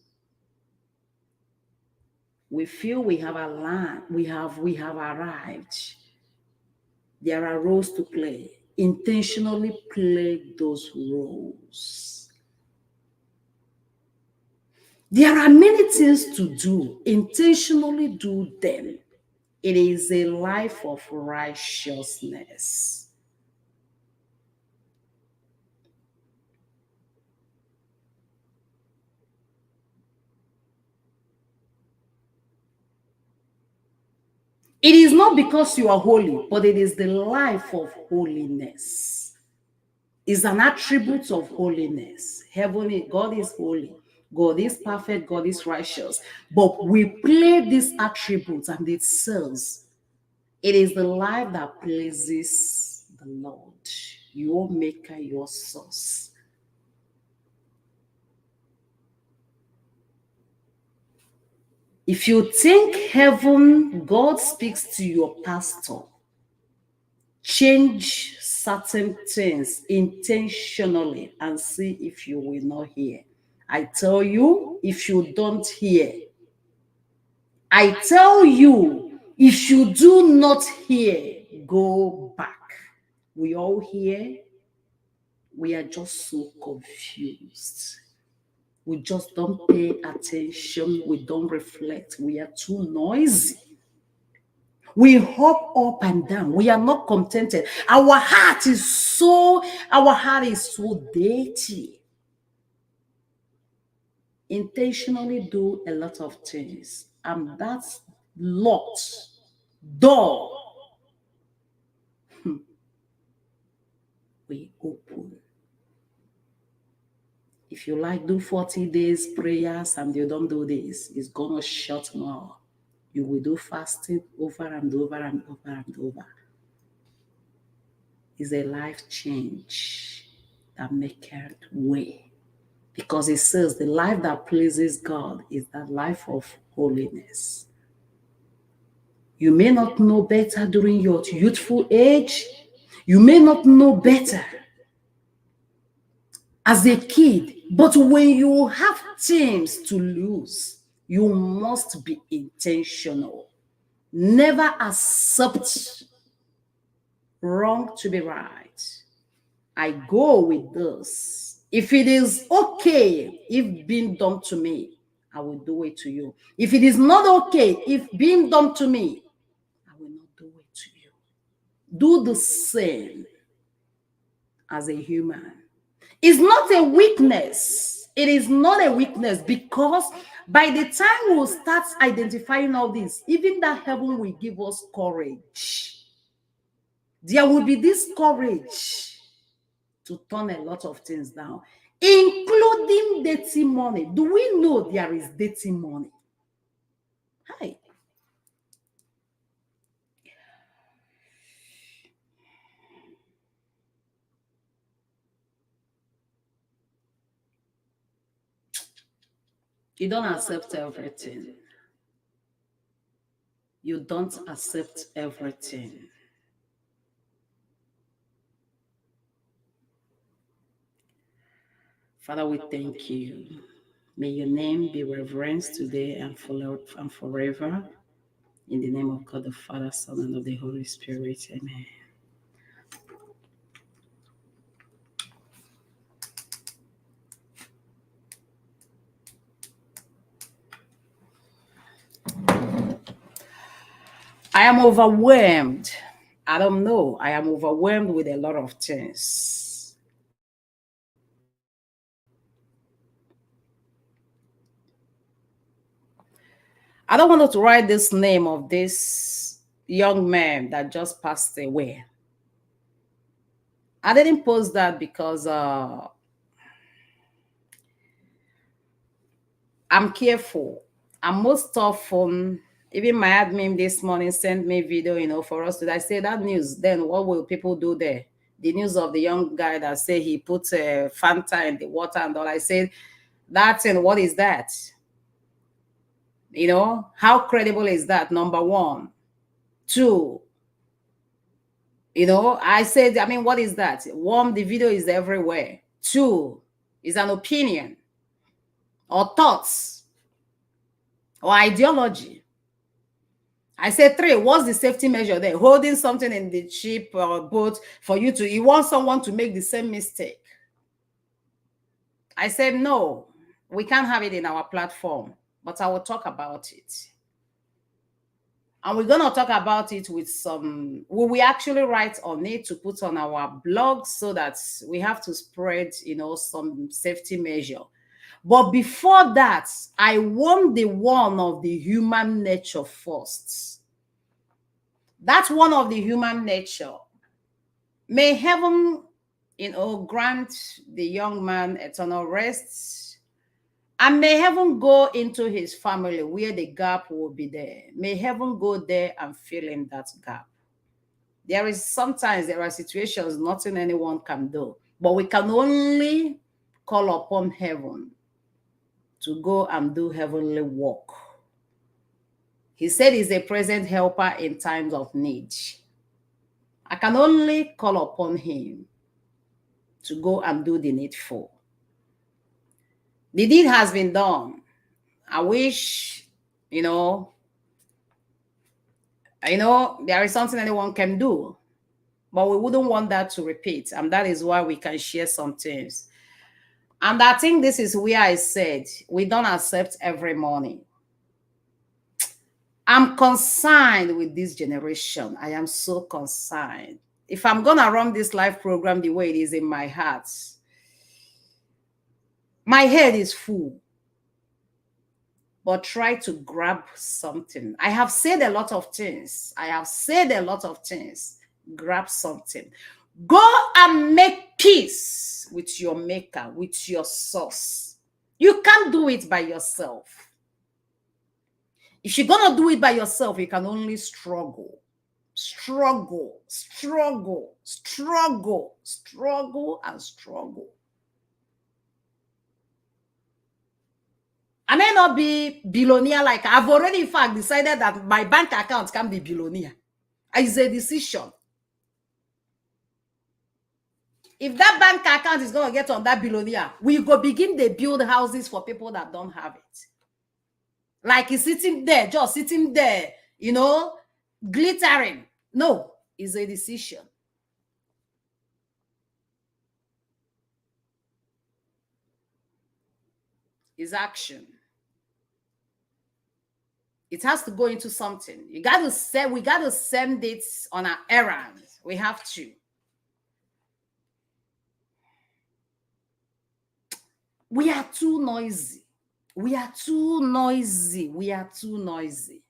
We feel we have arrived. There are roles to play. Intentionally play those roles. There are many things to do. Intentionally do them. It is a life of righteousness. It is not because you are holy, but it is the life of holiness. It's an attribute of holiness. Heavenly, God is holy. God is perfect. God is righteous. But we play these attributes and it says, it is the life that pleases the Lord, your maker, your source. If you think heaven, God speaks to your pastor, change certain things intentionally and see if you will not hear. I tell you, if you don't hear, I tell you, if you do not hear, go back. We all hear, we are just so confused. We just don't pay attention. We don't reflect. We are too noisy. We hop up and down. We are not contented. Our heart is so dirty. Intentionally do a lot of things. And that's locked door. We open. If you like do 40 days prayers and you don't do this, it's gonna shut more. You will do fasting over and over and over and over. It's a life change that maketh way. Because it says the life that pleases God is that life of holiness. You may not know better during your youthful age. You may not know better as a kid. But when you have things to lose, you must be intentional. Never accept wrong to be right. I go with this. If it is okay, if being done to me, I will do it to you. If it is not okay, if being done to me, I will not do it to you. Do the same as a human. It's not a weakness. It is not a weakness, because by the time we'll start identifying all this, even that heaven will give us courage. There will be this courage to turn a lot of things down, including dirty money. Do we know there is dirty money? Hi. You don't accept everything. You don't accept everything. Father, we thank you. May your name be reverenced today and forever. In the name of God, the Father, Son, and of the Holy Spirit. Amen. I am overwhelmed. I don't know. I am overwhelmed with a lot of things. I don't want to write this name of this young man that just passed away. I didn't post that because I'm careful. And most often, even my admin this morning sent me video, for us to. I say that news. Then what will people do there? The news of the young guy that say he put a Fanta in the water and all. I said, that and what is that? How credible is that? Number one. Two, I said, what is that? One, the video is everywhere. Two, is an opinion or thoughts or ideology. I said, three, what's the safety measure there? Holding something in the ship or boat for you want someone to make the same mistake. I said, no, we can't have it in our platform, but I will talk about it. And we're going to talk about it with we will actually write on it to put on our blog so that we have to spread, some safety measure. But before that, I want the one of the human nature first. That's one of the human nature. May heaven, grant the young man eternal rest. And may heaven go into his family where the gap will be there. May heaven go there and fill in that gap. Sometimes there are situations nothing anyone can do, but we can only call upon heaven to go and do heavenly work. He said he's a present helper in times of need. I can only call upon him to go and do the needful. The deed has been done. I wish, there is something anyone can do, but we wouldn't want that to repeat. And that is why we can share some things. And I think this is where I said, we don't accept every money. I'm concerned with this generation. I am so concerned. If I'm going to run this live program the way it is in my heart, my head is full. But try to grab something. I have said a lot of things. Grab something. Go and make peace with your maker, with your source. You can't do it by yourself. If you're going to do it by yourself, you can only struggle. Struggle, struggle, struggle, struggle, and struggle. I may not be billionaire like I've already, in fact, decided that my bank account can be billionaire. It's a decision. If that bank account is going to get on that billionaire, we go begin to build houses for people that don't have it. Like it's sitting there, just sitting there, glittering. No, it's a decision. is action. It has to go into something. We got to send it on our errands. We have to. We are too noisy. We are too noisy. We are too noisy.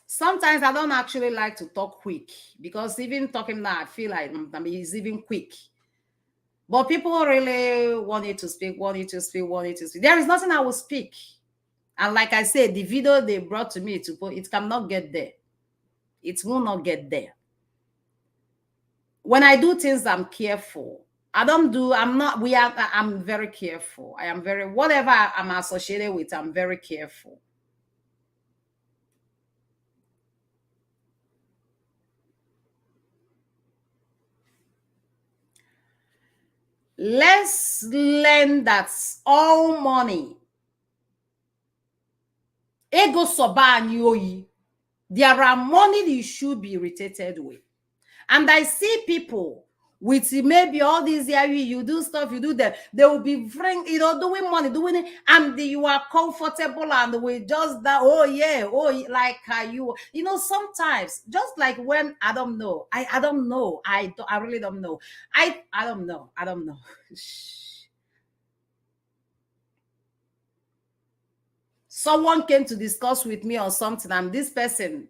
Sometimes I don't actually like to talk quick because even talking now, I feel like it's even quick. But people really want you to speak, want you to speak, want you to speak. There is nothing I will speak. And like I said, the video they brought to me to put, it cannot get there. It will not get there. When I do things, I'm careful. I don't do, I'm not, we are, I'm very careful. I am very, whatever I'm associated with, I'm very careful. Let's learn that all money, ego soba anyoyi, there are money you should be irritated with. And I see people with maybe all these areas, you do stuff, you do that, they will be bring, doing money, doing it, and you are comfortable and we just that, oh yeah, like sometimes, just like when I don't know, I don't know, I really don't know. I don't know. I don't know. Someone came to discuss with me or something, and this person,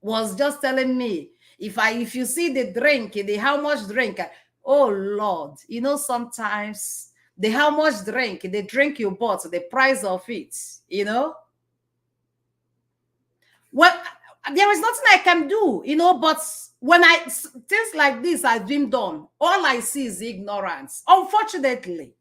was just telling me, if you see the drink, the how much drink, oh Lord, sometimes the how much drink, the drink you bought, the price of it, well, there is nothing I can do, but when things like this have been done, all I see is ignorance, unfortunately.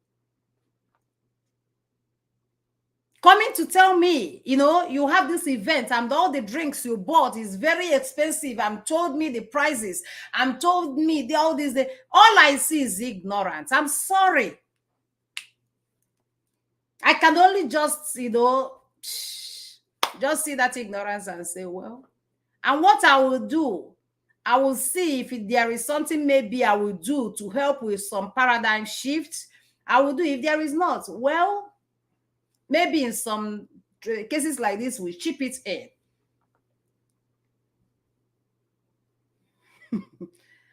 Coming to tell me, you have this event and all the drinks you bought is very expensive and told me the prices and told me all this, all I see is ignorance. I'm sorry. I can only just see that ignorance and say, well, and what I will do, I will see if there is something maybe I will do to help with some paradigm shift. I will do. If there is not, well, maybe in some cases like this, we chip it in.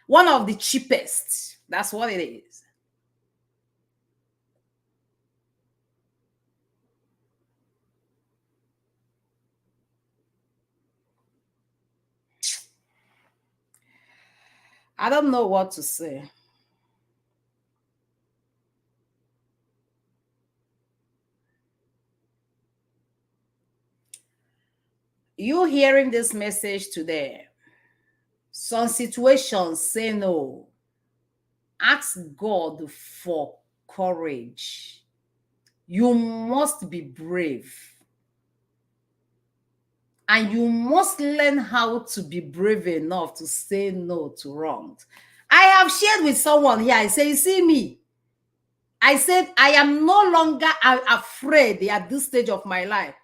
One of the cheapest. That's what it is. I don't know what to say. You hearing this message today, some situations say no. Ask God for courage. You must be brave. And you must learn how to be brave enough to say no to wrongs. I have shared with someone here. I say, you see me. I said, I am no longer afraid at this stage of my life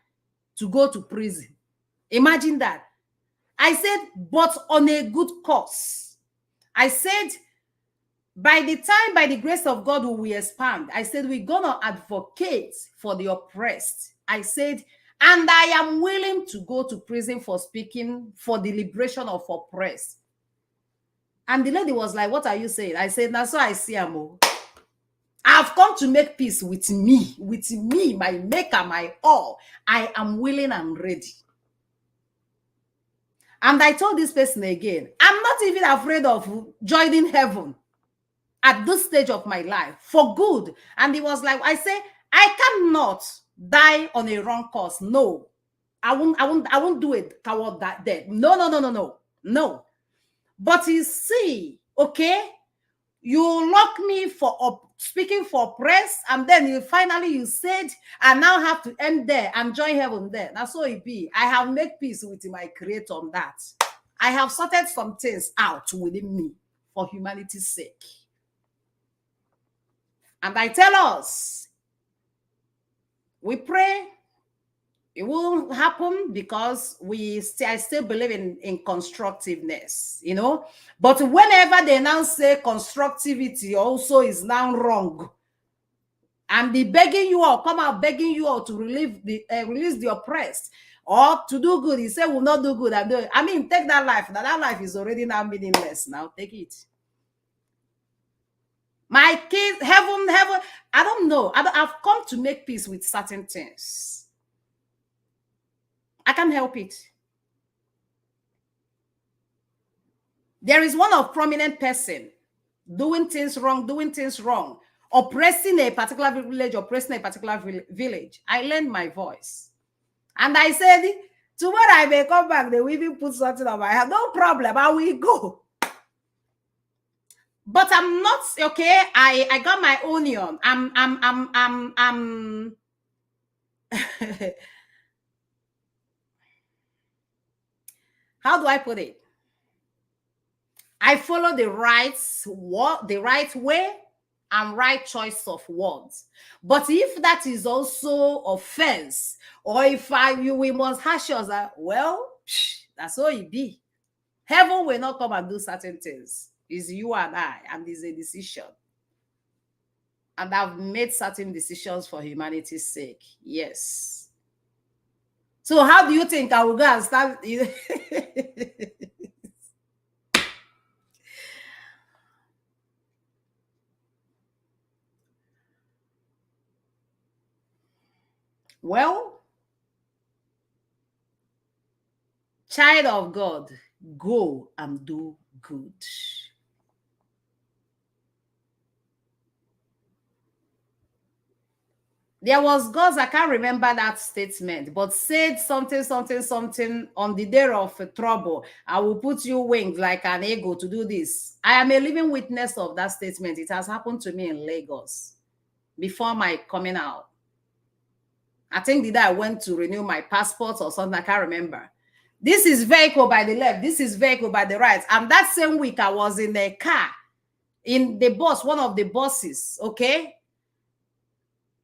to go to prison. Imagine that. I said, but on a good course. I said, by the time, by the grace of God, we will expand. I said, we're going to advocate for the oppressed. I said, and I am willing to go to prison for speaking for the liberation of oppressed. And the lady was like, what are you saying? I said, that's what I see, Amo. I've come to make peace with me, my maker, my all. I am willing and ready. And I told this person again, I'm not even afraid of joining heaven at this stage of my life for good. And he was like, I say, I cannot die on a wrong course. No, I won't do it. Coward that dead. No. But you see, okay, you lock me for speaking for press, and then you said I now have to end there and join heaven there. That's so it be. I have made peace with my creator on that. I have sorted some things out within me for humanity's sake. And I tell us, we pray, It won't happen because I still believe in constructiveness, you know. But whenever they now say constructivity also is now wrong, and be begging you all, come out begging you all to release the oppressed or to do good, he said will not do good and do it. I mean, take that life. That life is already now meaningless. Now take it. My kids, heaven, I don't know. I've come to make peace with certain things. I can't help it. There is one of prominent person doing things wrong, oppressing a particular village, oppressing a particular village. I lend my voice. And I said, tomorrow I may come back, they will even put something on my head. No problem, I will go. But I'm not okay. I got my onion. I'm how do I put it? I follow the right way and right choice of words. But if that is also offense, or if we must hash us, well, that's all it be. Heaven will not come and do certain things. It's you and I, and it's a decision. And I've made certain decisions for humanity's sake. Yes. So how do you think I will go and start? Well, child of God, go and do good. There was God's, I can't remember that statement, but said something on the day of trouble. I will put you wings like an eagle to do this. I am a living witness of that statement. It has happened to me in Lagos before my coming out. I think the day I went to renew my passport or something, I can't remember. This is vehicle by the left, this is vehicle by the right. And that same week, I was in a car, in the bus, one of the buses, okay?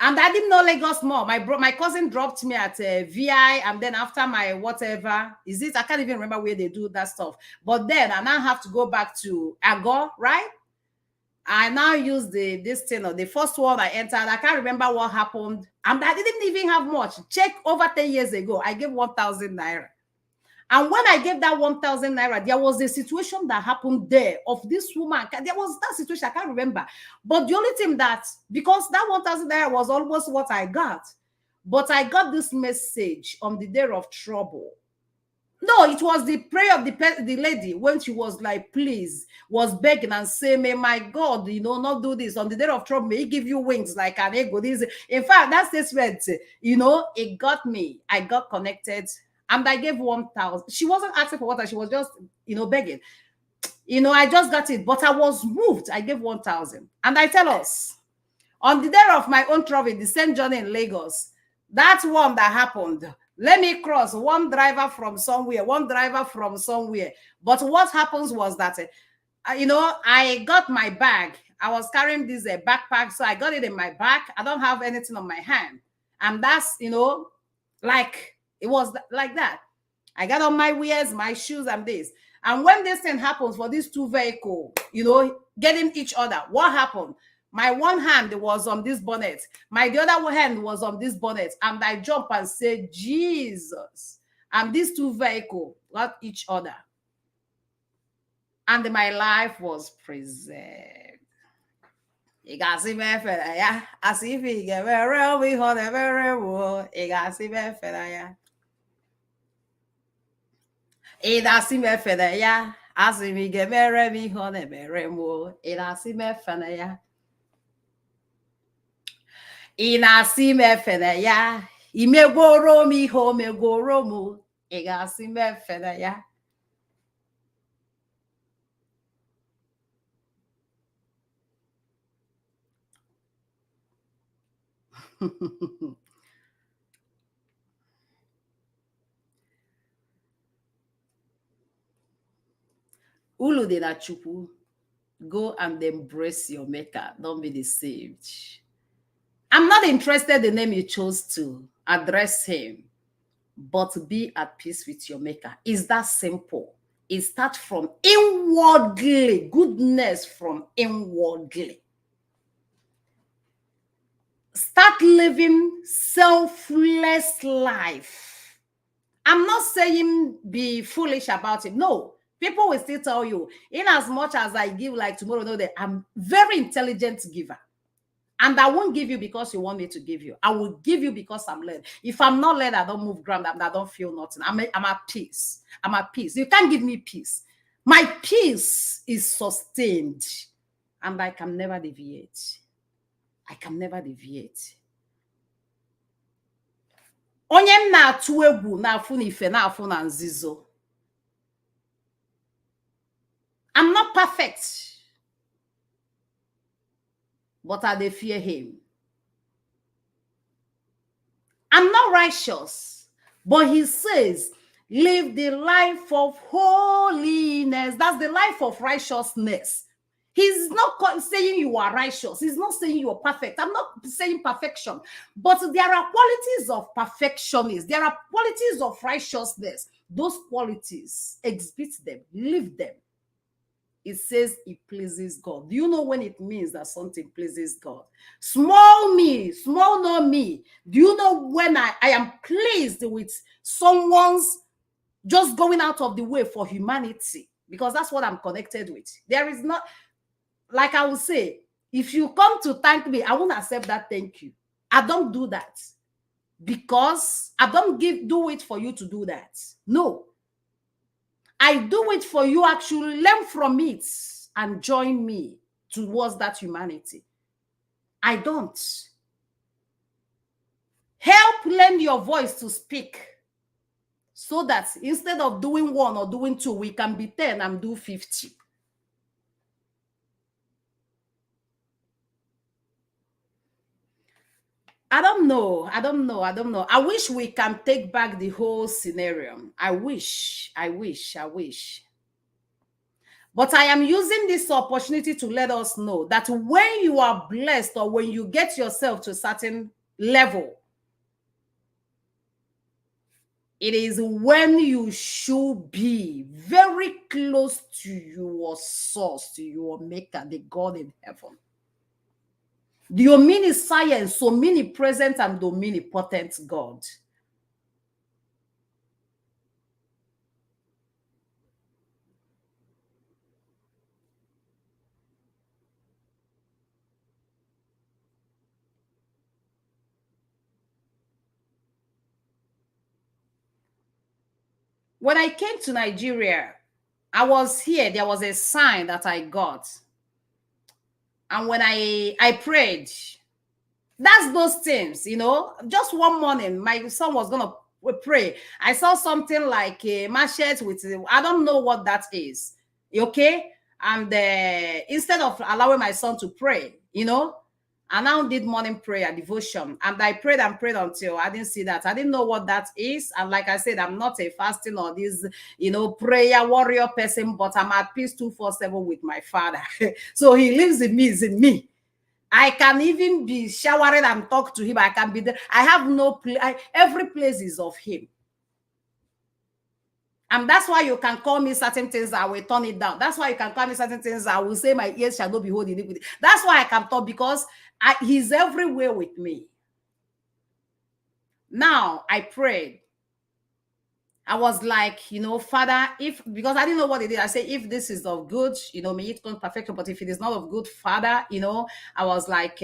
And I didn't know Lagos more. My cousin dropped me at VI, and then after my whatever, is it? I can't even remember where they do that stuff. But then I now have to go back to Agor, right? I now use this thing, or the first one I entered. I can't remember what happened. And I didn't even have much. Check over 10 years ago, I gave 1,000 naira. And when I gave that 1,000 naira, there was a situation that happened there of this woman. There was that situation, I can't remember. But the only thing that, because that 1,000 naira was almost what I got, but I got this message on the day of trouble. No, it was the prayer of the lady when she was like, please, was begging and saying, may my God, not do this. On the day of trouble, may he give you wings like an eagle. In fact, that statement, it got me. I got connected. And I gave 1,000. She wasn't asking for water. She was just, begging. I just got it. But I was moved. I gave 1,000. And I tell us, on the day of my own travel, the same journey in Lagos, that one that happened, let me cross one driver from somewhere. But what happens was that, I got my bag. I was carrying this backpack. So I got it in my back. I don't have anything on my hand. And that's, like, it was like that. I got on my wears, my shoes, and this. And when this thing happens for these two vehicles, getting each other, what happened? My one hand was on this bonnet. The other hand was on this bonnet. And I jump and say, Jesus. And these two vehicles got each other. And my life was preserved. You got see me fella, yeah. As if he get very we hold a very well. You got see me fella, yeah. Idasi me fene ya, asimi ge mere mi hone mere mo. Idasi me fene ya, inasi me fene ya, imegoro mi ho megoro mo. Idasi me fene ya. Ulu de na chupu. Go and embrace your maker. Don't be deceived. I'm not interested in the name you chose to address him. but be at peace with your maker. It's that simple. It starts from inwardly, goodness from inwardly. Start living selfless life. I'm not saying be foolish about it. No, people will still tell you, in as much as I give like tomorrow, no, that I'm very intelligent giver. And I won't give you because you want me to give you. I will give you because I'm led. If I'm not led, I don't move ground. I don't feel nothing. I'm at peace. I'm at peace. You can't give me peace. My peace is sustained. And I can never deviate. I can never deviate. Onye m na-atụ egwu na-afụ n'ife na-afụ na nzizo. I'm not perfect, but I dey fear him. I'm not righteous, but he says, live the life of holiness. That's the life of righteousness. He's not saying you are righteous. He's not saying you are perfect. I'm not saying perfection, but there are qualities of perfectionism. There are qualities of righteousness. Those qualities, exhibit them, live them. It says it pleases God. Do you know when it means that something pleases God? Small me, small not me. Do you know when I am pleased with someone's just going out of the way for humanity? Because that's what I'm connected with. There is not, like I will say, if you come to thank me, I won't accept that thank you. I don't do that because I don't do it for you to do that. No. I do it for you actually learn from it and join me towards that humanity. I don't. Help lend your voice to speak so that instead of doing 1 or doing 2, we can be 10 and do 50. I don't know. I wish we can take back the whole scenario. I wish. But I am using this opportunity to let us know that when you are blessed or when you get yourself to a certain level, it is when you should be very close to your source, to your maker, the God in heaven. The omniscience, omnipresent and omnipotent God. When I came to Nigeria, I was here, there was a sign that I got. And when I prayed, that's those things, just one morning, my son was going to pray. I saw something like a machete with, I don't know what that is. Okay. And instead of allowing my son to pray, I now did morning prayer, devotion, and I prayed and prayed until I didn't see that. I didn't know what that is. And like I said, I'm not a fasting or this, prayer warrior person, but I'm at peace 247 with my father. So he lives in me, is in me. I can even be showering and talk to him. I can be there. I have no place. Every place is of him. And that's why you can call me certain things, I will turn it down. That's why you can call me certain things, I will say my ears shall not behold iniquity. That's why I can talk, because he's everywhere with me. Now, I prayed. I was like, Father, because I didn't know what it is. I say, if this is of good, may it come perfection. But if it is not of good, Father, I was like,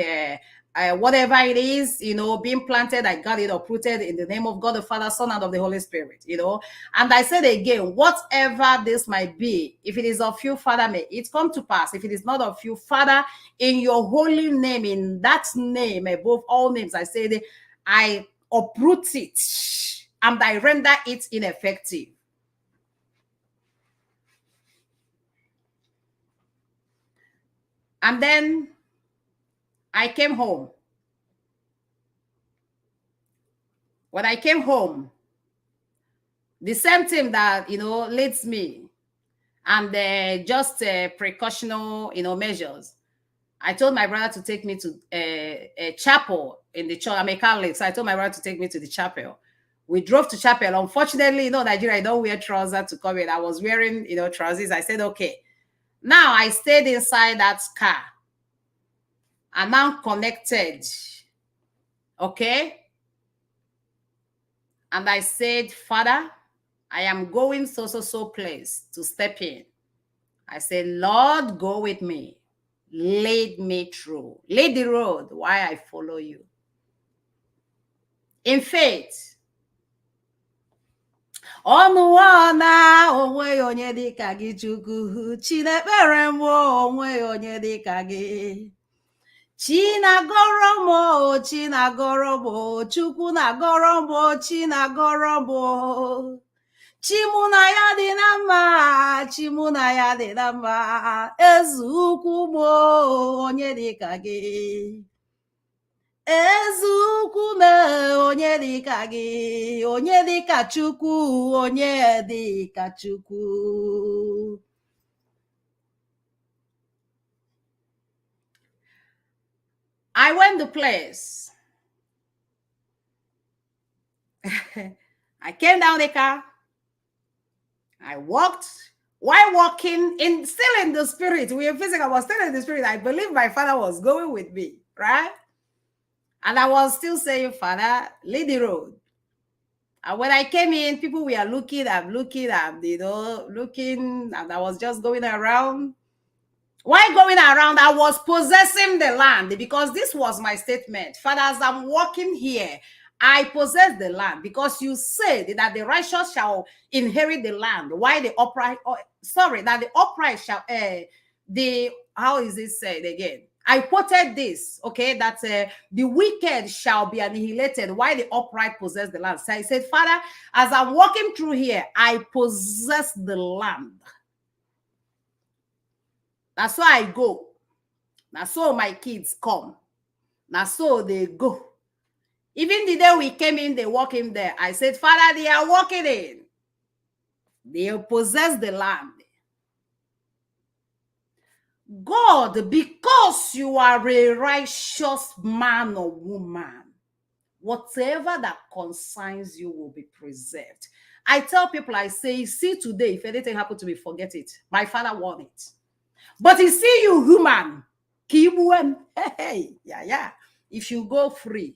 whatever it is, being planted, I got it uprooted in the name of God, the Father, Son, and of the Holy Spirit, And I said again, whatever this might be, if it is of you, Father, may it come to pass. If it is not of you, Father, in your holy name, in that name, above all names, I said, I uproot it and I render it ineffective. And then I came home. When I came home, the same thing that, leads me and just precautional, measures. I told my brother to take me to a chapel in the church. I'm a Catholic, so I told my brother to take me to the chapel We drove to chapel. Unfortunately, Nigeria, I don't wear trousers to come in. I was wearing, trousers. I said, okay. Now I stayed inside that car. I'm now connected. Okay. And I said, Father, I am going so place to step in. I said, Lord, go with me. Lead me through. Lead the road while I follow you. In faith. Ọnụwana onwe onye dịka gị Chukwu, Chinekpere m onwe onye dịka gị. Chinagọrọ m, Chinagọrọ m, Chukwu nagọrọ m, Chinagọrọ m. Chimụ na ya dị na mma, Chimụ na ya dị na mma, Eze ukwu m onye dịka gị. Eze ukwu m onye dịka gị, onye dịka Chukwu, onye dịka Chukwu. I went to place. I came down the car. I walked. While walking, still in the spirit, we were physical, I was still in the spirit. I believe my father was going with me, right? And I was still saying, Father, lead the road. And when I came in, people were looking, looking, and I was just going around. While going around, I was possessing the land because this was my statement. Father, as I'm walking here, I possess the land because you said that the righteous shall inherit the land, while the upright, that the upright shall, how is it said again? I quoted this, okay, that the wicked shall be annihilated while the upright possess the land. So I said, Father, as I'm walking through here, I possess the land. That's why I go. That's so my kids come. That's so they go. Even the day we came in, they walk in there. I said, Father, they are walking in. They possess the land. God, because you are a righteous man or woman, whatever that concerns you will be preserved. I tell people, I say, see today, if anything happened to me, forget it. My father won it. But he see you human. Hey, yeah. If you go free,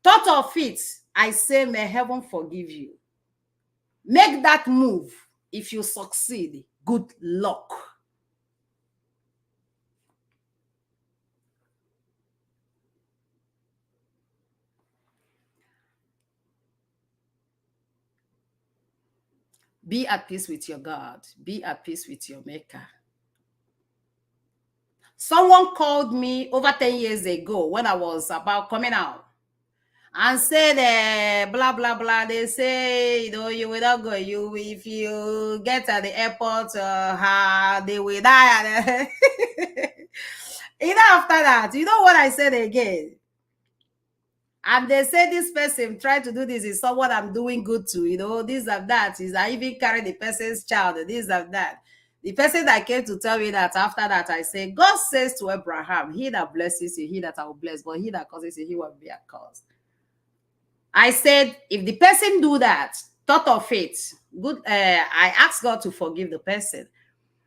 thought of it, I say, may heaven forgive you. Make that move. If you succeed, good luck. Be at peace with your God. Be at peace with your maker. Someone called me over 10 years ago when I was about coming out and said, blah, blah, blah. They say, you will not go. If you get at the airport, they will die. After that, you know what I said again? And they say this person trying to do this is someone I'm doing good to, this and that. Is I even carry the person's child, this and that. The person that came to tell me that, after that, I say, God says to Abraham, he that blesses you, he that I will bless, but he that causes you, he will be accursed. I said, if the person do that, thought of it, good. I asked God to forgive the person.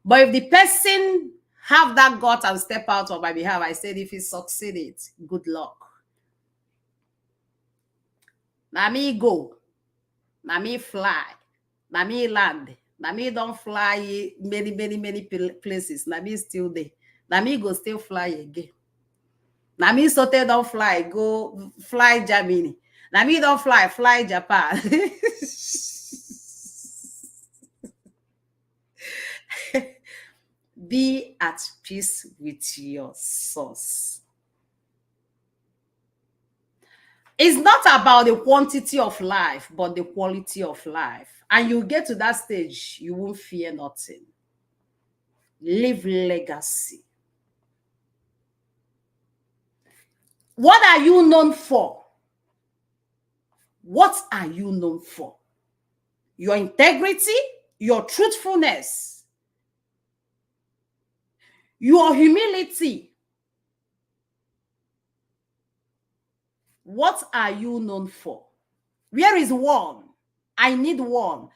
But if the person have that God and step out on my behalf, I said, if he succeeded, good luck. Now me go, now me fly, now me land, now me don't fly many places, now me still there, now me go still fly again. Now me sote don't fly, go fly Germany. Now me don't fly Japan. Be at peace with your source. It's not about the quantity of life, but the quality of life. And you get to that stage, you won't fear nothing. Leave legacy. What are you known for? What are you known for? Your integrity, your truthfulness, your humility. What are you known for? Where is one? I need one.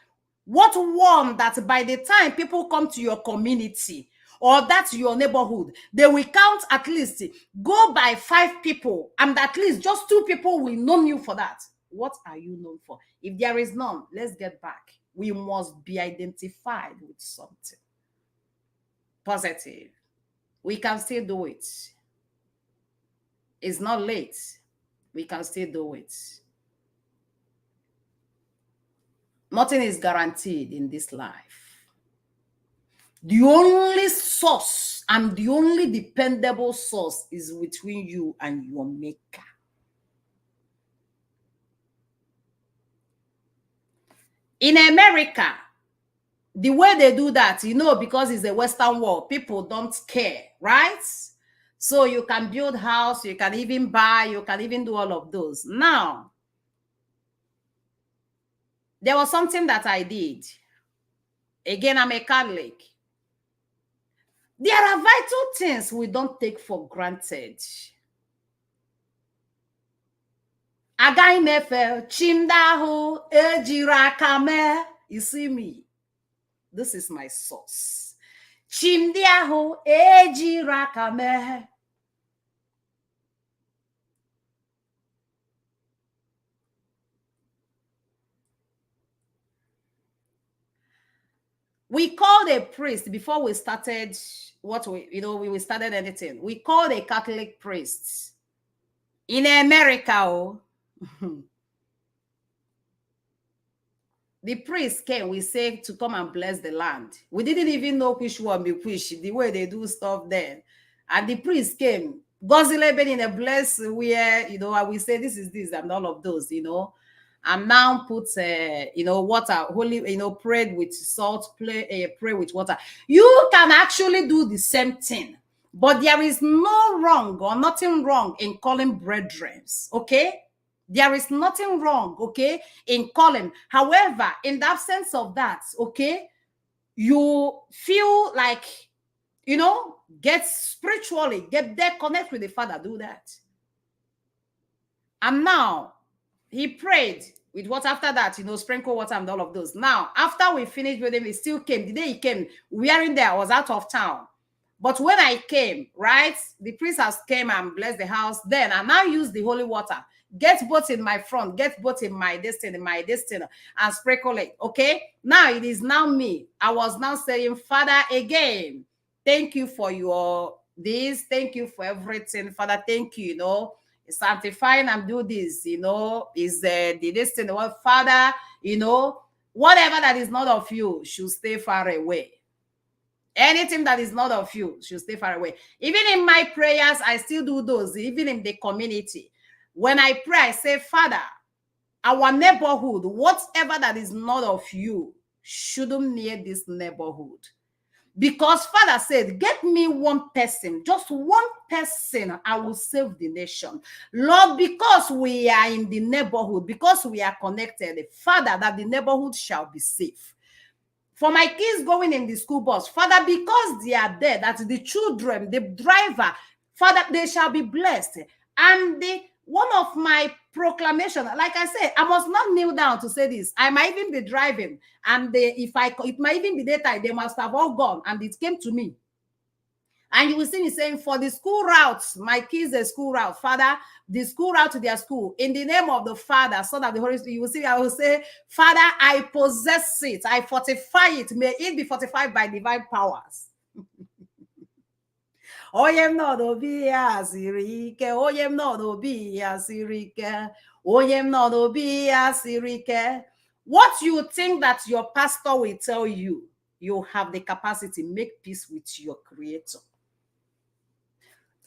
What one that by the time people come to your community or that's your neighborhood, they will count at least, go by 5 people, and at least just 2 people will know you for that. What are you known for? If there is none, let's get back. We must be identified with something positive. We can still do it. It's not late. We can still do it. Nothing is guaranteed in this life. The only source and the only dependable source is between you and your maker. In America, the way they do that, because it's a Western world, people don't care, right? So you can build house, you can even buy, you can even do all of those. Now, there was something that I did. Again, I'm a Catholic. There are vital things we don't take for granted. Agaghị m efe chimdahu ejirakame. You see me? This is my source. Chimdiahu ejirakame. We called a priest before we started we started anything. We called a Catholic priest in America. The priest came, we say, to come and bless the land. We didn't even know which one be which, the way they do stuff then. And the priest came, Gozileben in a bless where, I will say this is this and all of those, and now put water, holy, prayed with salt, pray with water. You can actually do the same thing, but there is no wrong or nothing wrong in calling brethren, okay? There is nothing wrong, okay, in calling. However, in the absence of that, okay, you feel like, get spiritually, get there, connect with the Father, do that. And now, he prayed with what after that, sprinkle water and all of those. Now, after we finished with him, he still came. The day he came, wearing there, I was out of town. But when I came, right, the priest has came and blessed the house. Then I now use the holy water. Get both in my front, get both in my destiny, and sprinkle it. Okay? Now it is now me. I was now saying, Father, again, thank you for your this. Thank you for everything. Father, thank you, sanctifying and do this, is the destiny. Well, Father, whatever that is not of you should stay far away. Anything that is not of you should stay far away. Even in my prayers, I still do those, even in the community. When I pray, I say, Father, our neighborhood, whatever that is not of you, shouldn't near this neighborhood. Because Father said, get me one person, just one person, I will save the nation. Lord, because we are in the neighborhood, because we are connected, Father, that the neighborhood shall be safe. For my kids going in the school bus, Father, because they are there, that the children, the driver, Father, they shall be blessed. And one of my proclamation, like I said, I must not kneel down to say this. I might even be driving, and it might even be daytime, they must have all gone, and it came to me. And you will see me saying, for the school routes, my kids' a school route, Father, the school route to their school, in the name of the Father, Son of the Holy Spirit, you will see, I will say, Father, I possess it, I fortify it, may it be fortified by divine powers. Oyem no do bi asirike, oyem no do bi asirike, oyem no do bi asirike. What you think that your pastor will tell you, you have the capacity, make peace with your creator.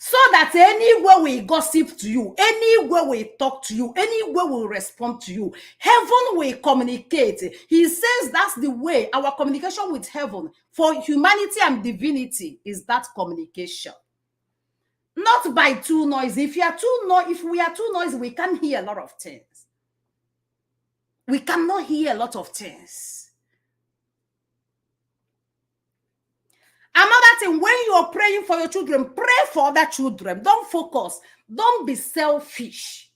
So that anywhere we gossip to you, anywhere we talk to you, anywhere we respond to you, heaven will communicate. He says that's the way our communication with heaven for humanity and divinity is that communication. Not by too noisy. If we are too noisy, we can't hear a lot of things. We cannot hear a lot of things. Another thing, when you are praying for your children, pray for other children. Don't focus. Don't be selfish.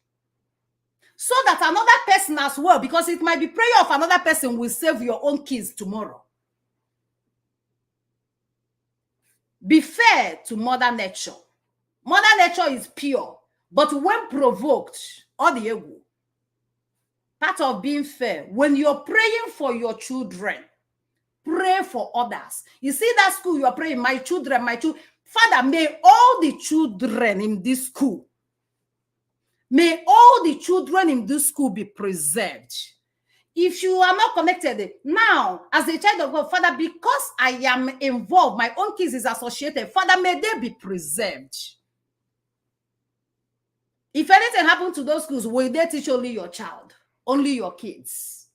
so that another person as well, because it might be prayer of another person, will save your own kids tomorrow. Be fair to Mother Nature. Mother Nature is pure, but when provoked, all the ego. Part of being fair, when you're praying for your children, pray for others. You see that school you're praying, my children, Father, may all the children in this school, may all the children in this school be preserved. If you are not connected now, as a child of God, Father, because I am involved, my own kids is associated, Father, may they be preserved. If anything happened to those schools, will they teach only your child, only your kids?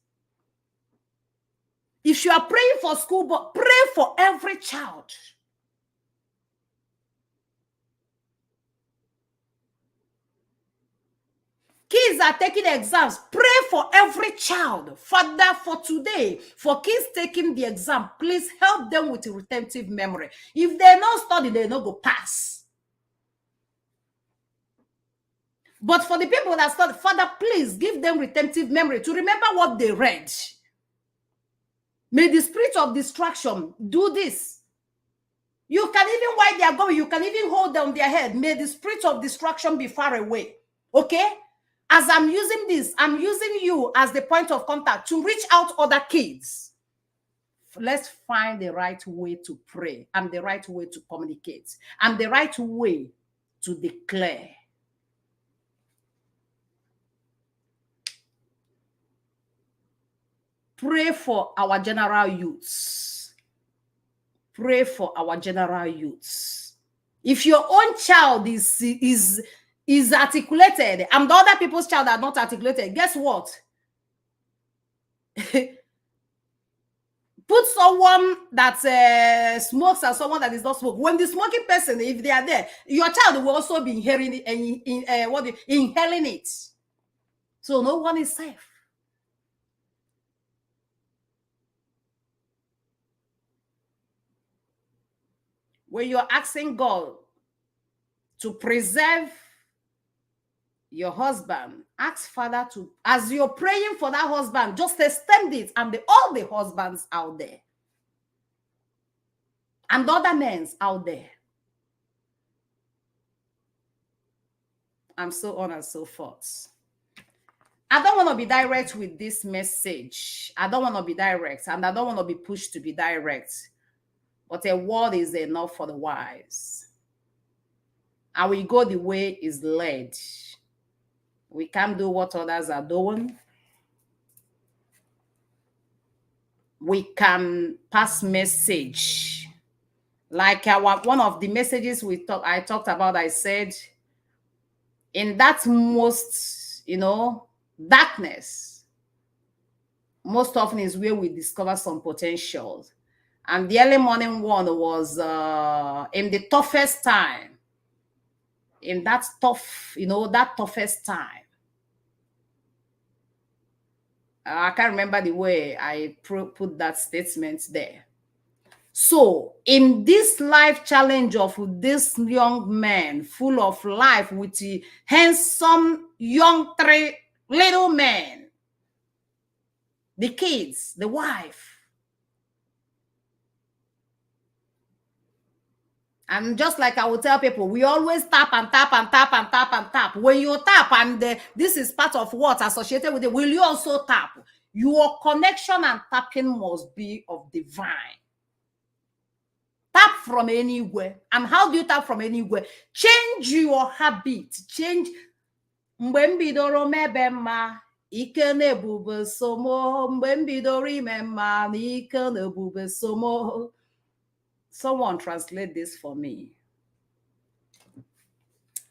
If you are praying for school, but pray for every child. Kids are taking exams. Pray for every child. Father, for today, for kids taking the exam, please help them with retentive memory. If they not study, they not go pass. But for the people that study, Father, please give them retentive memory to remember what they read. May the spirit of distraction do this. You can even, while they are going, you can even hold down their head. May the spirit of distraction be far away. Okay? As I'm using this, I'm using you as the point of contact to reach out other kids. Let's find the right way to pray and the right way to communicate and the right way to declare. Pray for our general youths. Pray for our general youths. If your own child is articulated and the other people's child are not articulated, guess what? Put someone that smokes and someone that is not smoking. When the smoking person, if they are there, your child will also be inhaling it. So no one is safe. When you're asking God to preserve your husband, ask Father to, as you're praying for that husband, just extend it, and all the husbands out there and other men out there, and so on and so forth. I don't want to be direct with this message. I don't want to be direct, and I don't want to be pushed to be direct. But a word is enough for the wise. And we go the way is led. We can't do what others are doing. We can pass message. Like one of the messages I talked about, I said, in that most, darkness, most often is where we discover some potentials. And the early morning one was in the toughest time. In that that toughest time. I can't remember the way I put that statement there. So in this life challenge of this young man, full of life, with the handsome young three little men, the kids, the wife. And just like I will tell people, we always tap and tap and tap and tap and tap. When you tap, and this is part of what associated with it, will you also tap? Your connection and tapping must be of divine. Tap from anywhere. And how do you tap from anywhere? Change your habit. Change. Mgbe m bidoro mebe mma, ike na-ebube somo. Mgbe m bidoro ime mma, ike na-ebube somo. Someone translate this for me.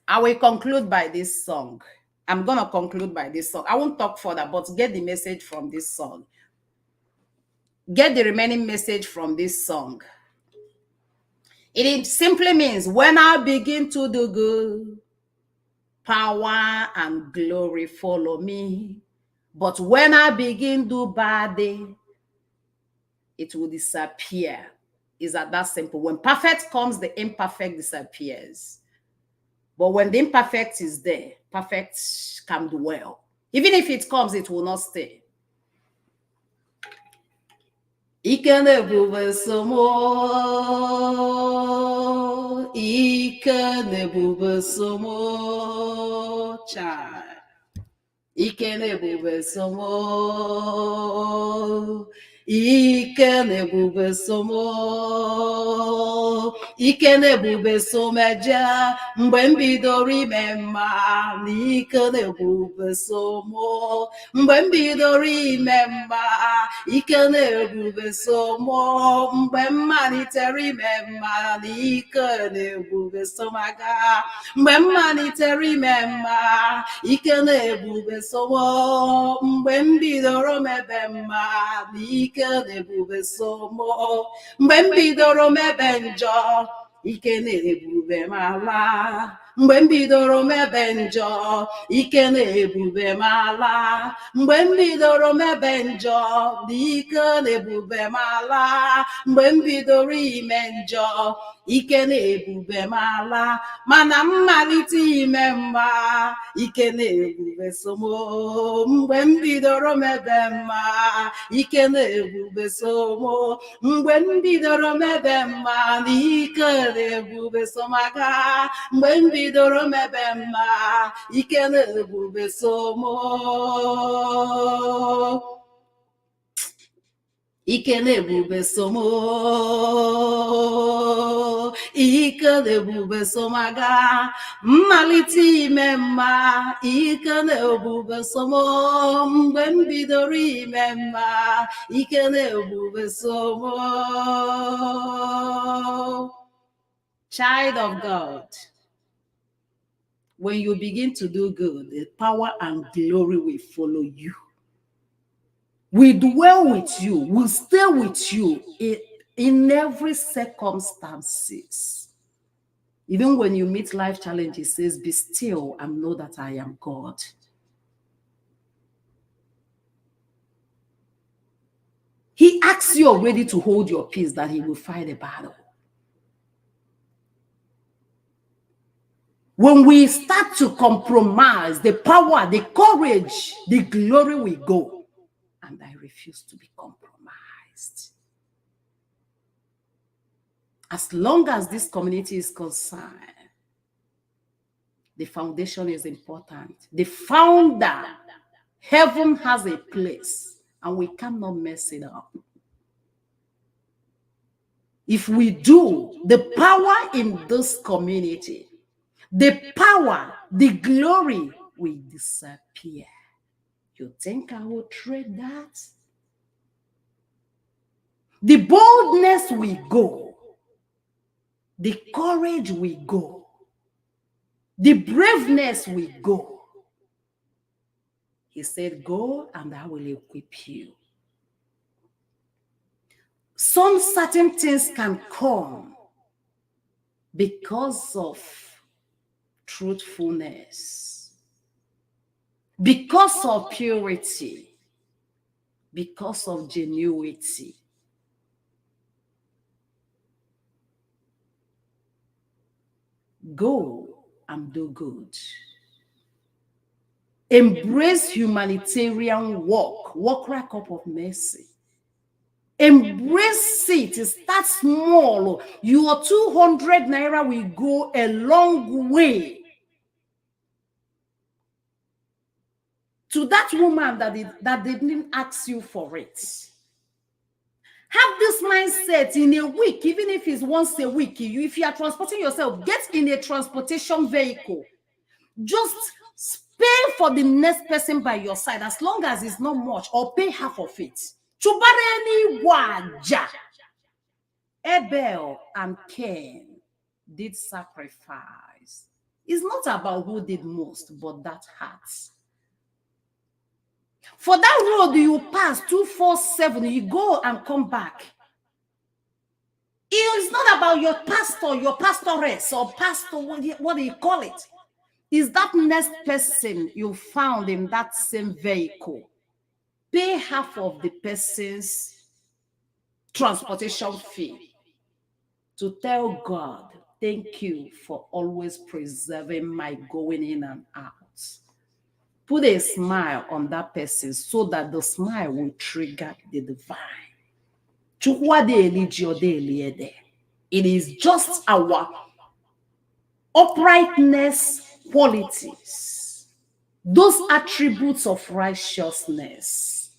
I will conclude by this song. I'm going to conclude by this song. I won't talk further, but get the message from this song. Get the remaining message from this song. It simply means, when I begin to do good, power and glory follow me. But when I begin to do bad, it will disappear. Is that simple? When perfect comes, the imperfect disappears. But when the imperfect is there, perfect can dwell. Even if it comes, it will not stay. Ikene bube somo, ikene bube somo, child. Ikene bube somo, ikene bube somo, ikene bube someja, mgbe mbidoro ime mma, na ikene bube somo, mgbe mbidoro ime mma, ikene bube somo, mgbe mmalitere ime mma, na ikene bube somaga, mgbe mmalitere ime mma, ikene bube somo, mgbe m bidoro mebe mma, na ikene bube somo, mgbe m bidoro mebe njọ, ikene ebube m ala, mgbe m bidoro mebe njọ, ikene ebube m ala, mgbe m bidoro mebe njọ, na ikene ebube m ala, mgbe m bidoro ime njọ, ikene ebube m ala, mana mmalite ime mma, ikene ebube somo, mgbe m bidoro mebe mma, ikene ebube somo, mgbe m bidoro mebe mma, na ikene ebube somaga, mgbe m bidoro mebe mma, ikene ebube somo, ikene ebube somo, ikene ebube somaga, mmalite ime mma, ikene ebube somo, mgbe m bidoro ime mma, ikene ebube somo. Child of God, when you begin to do good, the power and glory will follow you. We dwell with you, will stay with you in every circumstances. Even when you meet life challenges, it says, be still and know that I am God. He asks you already to hold your peace, that he will fight a battle. When we start to compromise, the power, the courage, the glory will go. And I refuse to be compromised. As long as this community is concerned, the foundation is important. The founder, heaven has a place, and we cannot mess it up. If we do, the power in this community, the power, the glory will disappear. You think I will trade that? The boldness will go. The courage will go. The braveness will go. He said, go and I will equip you. Some certain things can come because of truthfulness, because of purity, because of genuity. Go and do good. Embrace humanitarian work. Walk right up of mercy. Embrace it. Start small. Your 200 naira will go a long way to that woman that didn't ask you for it. Have this mindset in a week, even if it's once a week. If you are transporting yourself, get in a transportation vehicle. Just pay for the next person by your side, as long as it's not much, or pay half of it. Chubareni waja. Abel and Cain did sacrifice. It's not about who did most, but that heart. For that road you pass 247, you go and come back. It's not about your pastor, your pastoress, or pastor, what do you call it? Is that next person you found in that same vehicle. Pay half of the person's transportation fee to tell God, thank you for always preserving my going in and out. Put a smile on that person so that the smile will trigger the divine. It is just our uprightness qualities, those attributes of righteousness.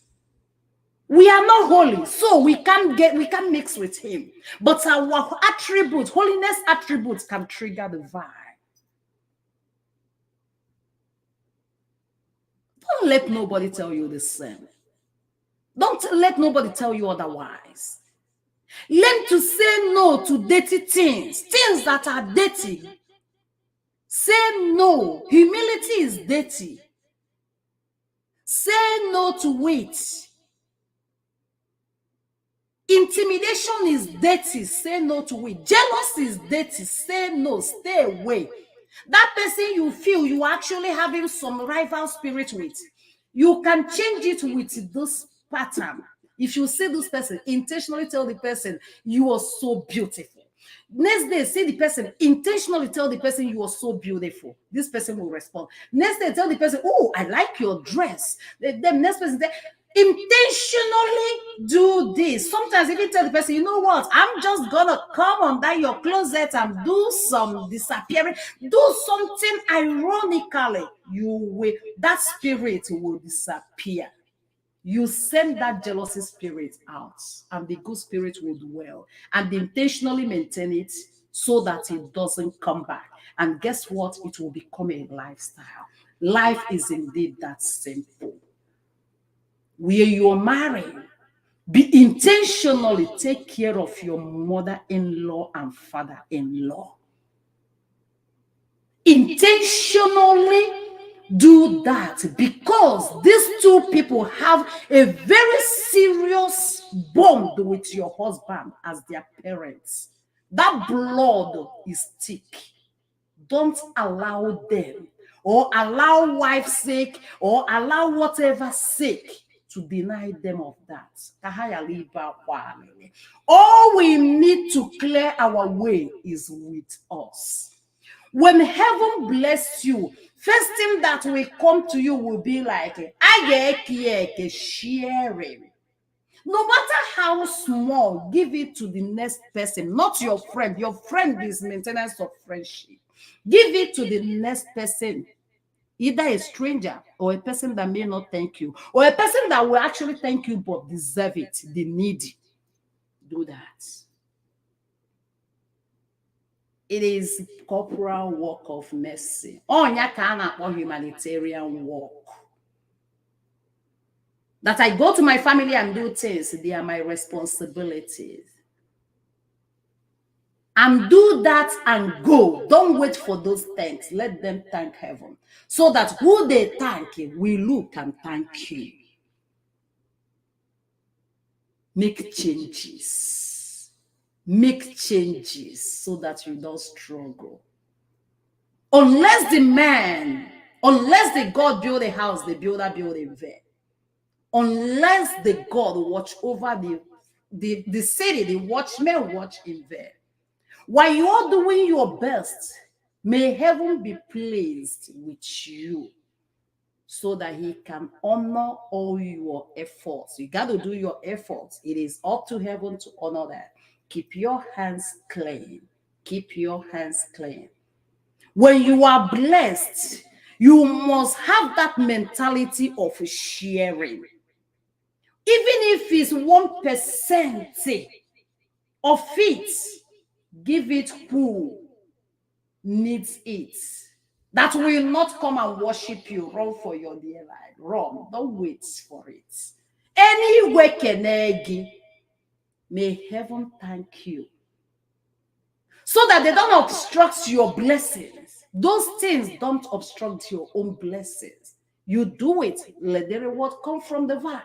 We are not holy, so we can't mix with him. But our attributes, holiness attributes, can trigger the vibe. Don't let nobody tell you the same. Don't let nobody tell you otherwise. Learn to say no to dirty things, things that are dirty. Say no. Humility is dirty. Say no to it. Intimidation is dirty. Say no to it. Jealousy is dirty. Say no. Stay away. That person you feel you actually having some rival spirit with, you can change it with this pattern. If you see this person, intentionally tell the person, you are so beautiful. Next day, see the person, intentionally tell the person, you are so beautiful. This person will respond. Next day, tell the person, oh, I like your dress. The next person, intentionally do this. Sometimes even tell the person, you know what, I'm just gonna come under your closet and do some disappearing, do something ironically. That spirit will disappear. You send that jealousy spirit out, and the good spirit will dwell, and intentionally maintain it so that it doesn't come back. And guess what? It will become a lifestyle. Life is indeed that simple. Where you're married, be intentionally take care of your mother-in-law and father-in-law. Intentionally do that, because these two people have a very serious bond with your husband as their parents. That blood is thick. Don't allow them, or allow wife's sake, or allow whatever sake, to deny them of that. All we need to clear our way is with us. When heaven bless you, first thing that will come to you will be like, sharing. No matter how small, give it to the next person, not your friend. Your friend is maintenance of friendship. Give it to the next person, either a stranger or a person that may not thank you, or a person that will actually thank you but deserve it, the needy. Do that. It is corporal work of mercy. Or humanitarian work. That I go to my family and do things, they are my responsibilities. And do that and go. Don't wait for those thanks. Let them thank heaven. So that who they thank will look and thank you. Make changes. Make changes so that you don't struggle. Unless the God build a house, the builder build a van. Unless the God watch over the city, the watchmen watch in there. While you're doing your best, may heaven be pleased with you so that he can honor all your efforts. You got to do your efforts. It is up to heaven to honor that. Keep your hands clean. Keep your hands clean. When you are blessed, you must have that mentality of sharing. Even if it's 1% of it, give it who needs it. That will not come and worship you. Run for your dear life. Run. Don't wait for it. Anyway, Kenegi, may heaven thank you. So that they don't obstruct your blessings. Those things don't obstruct your own blessings. You do it. Let the reward come from the vine.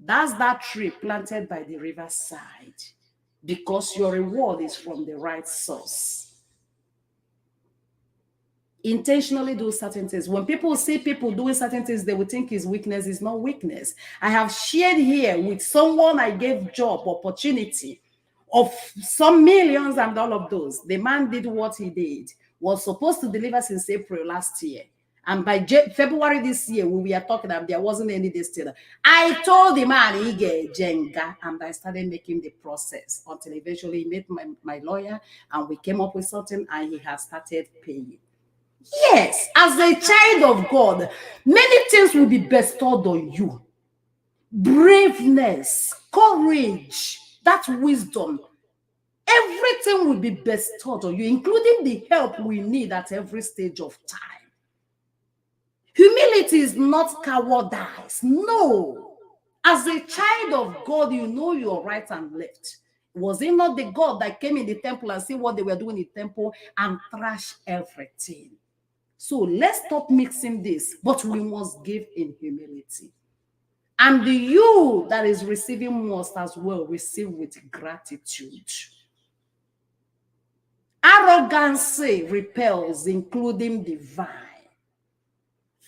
That's that tree planted by the riverside, because your reward is from the right source. Intentionally do certain things. When people see people doing certain things, they will think it's weakness. It's not weakness. I have shared here with someone I gave job opportunity of some millions and all of those. The man did what he did, was supposed to deliver since April last year. And by February this year, when we are talking about, there wasn't any this still. I told the man he get Jenga, and I started making the process until eventually he met my lawyer, and we came up with something, and he has started paying. Yes, as a child of God, many things will be bestowed on you. Braveness, courage, that wisdom, everything will be bestowed on you, including the help we need at every stage of time. Humility is not cowardice. No. As a child of God, you know your right and left. Was it not the God that came in the temple and see what they were doing in the temple and trash everything? So let's stop mixing this, but we must give in humility. And the you that is receiving must as well receive with gratitude. Arrogancy repels, including divine.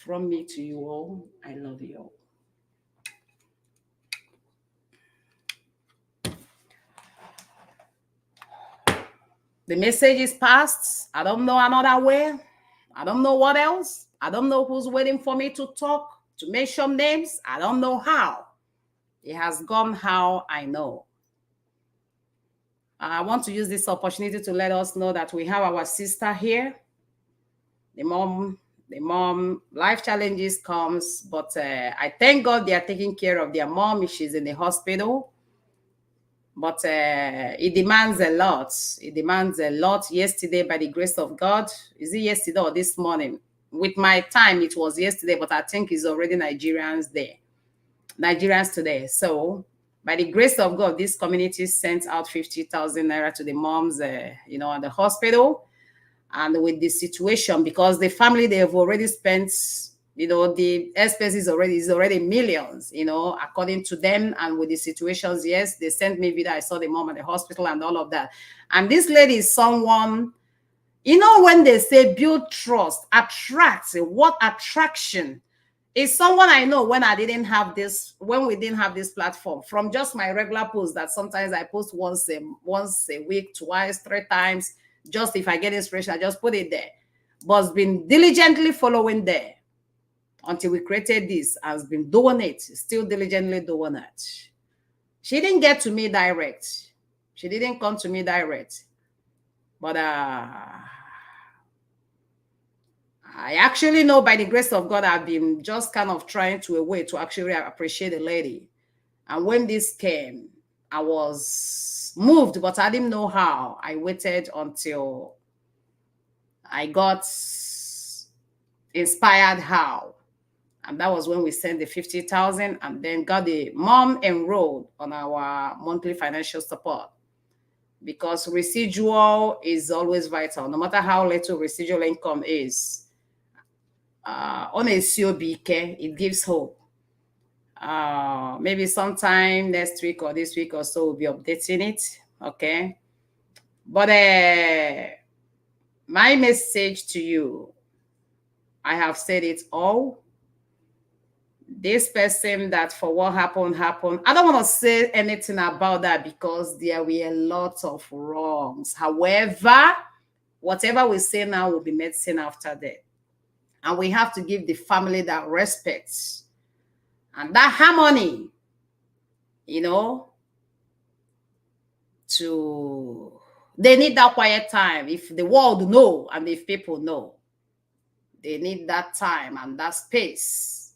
From me to you all, I love you all. The message is passed. I don't know another way. I don't know what else. I don't know who's waiting for me to talk, to mention names. I don't know how. It has gone how I know. I want to use this opportunity to let us know that we have our sister here. The mom, life challenges comes, but I thank God they are taking care of their mom if she's in the hospital. But it demands a lot. It demands a lot. Yesterday, by the grace of God, is it yesterday or this morning? With my time, it was yesterday, but I think it's already Nigerians today. So by the grace of God, this community sent out 50,000 naira to the moms, at the hospital. And with the situation, because the family, they have already spent, the expenses is already millions, according to them. And with the situations, yes, they sent me video. I saw the mom at the hospital and all of that. And this lady is someone, when they say build trust, attract, what attraction? Is someone I know when we didn't have this platform, from just my regular posts that sometimes I post once a week, twice, 3 times, just if I get inspiration, I just put it there. But it's been diligently following there until we created this, has been doing it, still diligently doing it. She didn't get to me direct. She didn't come to me direct. But I actually know, by the grace of God, I've been just kind of trying to a way to actually appreciate the lady. And when this came, I was moved, but I didn't know how. I waited until I got inspired how. And that was when we sent the 50,000 and then got the mom enrolled on our monthly financial support. Because residual is always vital, no matter how little residual income is. On a COBK, it gives hope. Maybe sometime next week or this week or so, we'll be updating it. Okay. But my message to you, I have said it all. This person that for what happened. I don't want to say anything about that because there were a lot of wrongs. However, whatever we say now will be medicine after that. And we have to give the family that respect and that harmony, they need that quiet time. If the world know and if people know, they need that time and that space.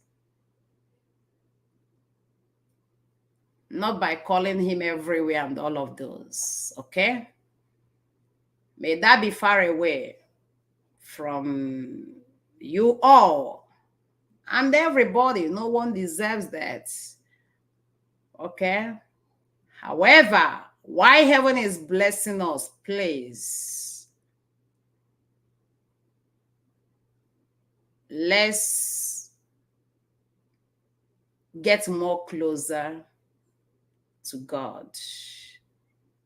Not by calling him everywhere and all of those, okay? May that be far away from you all and everybody. No one deserves that, okay? However, why heaven is blessing us, please, let's get more closer to God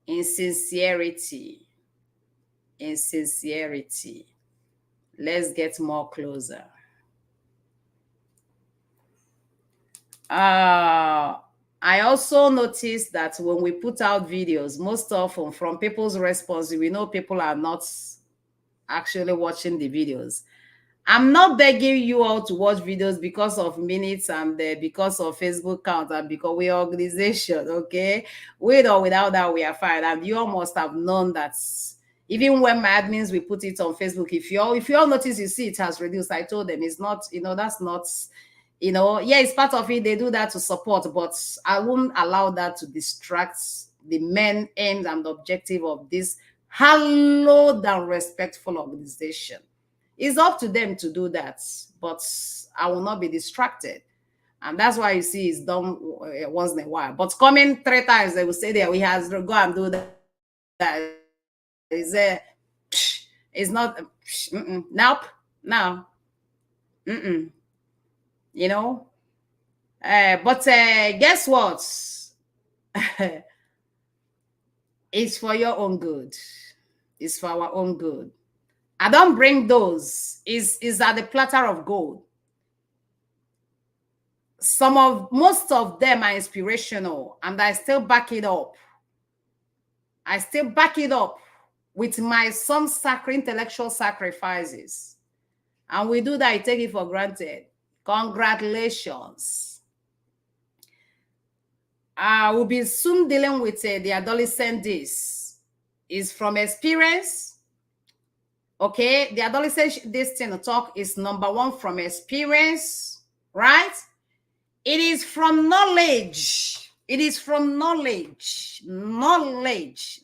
in sincerity. Let's get more closer. I also noticed that when we put out videos, most often from people's response, we know people are not actually watching the videos. I'm not begging you all to watch videos because of minutes and because of Facebook count and because we're organization, okay? With or without that, we are fine. And you all must have known that even when my admins we put it on Facebook, if you all notice, you see it has reduced. I told them it's not, that's not, yeah, it's part of it. They do that to support, but I won't allow that to distract the main aims and objective of this hallowed and respectful organization. It's up to them to do that, but I will not be distracted. And that's why you see it's done once in a while. But coming 3 times, they will say that we has to go and do that. It's it's not, nope, no, mm-mm, you know. But guess what? It's for your own good. It's for our own good. I don't bring those. Is at the platter of gold. Most of them are inspirational, and I still back it up. I still back it up with some intellectual sacrifices. And we do that, I take it for granted. Congratulations. We'll be soon dealing with the adolescent this. Is from experience. Okay, the adolescent this thing talk is number one from experience, right? It is from knowledge. It is from knowledge. Knowledge.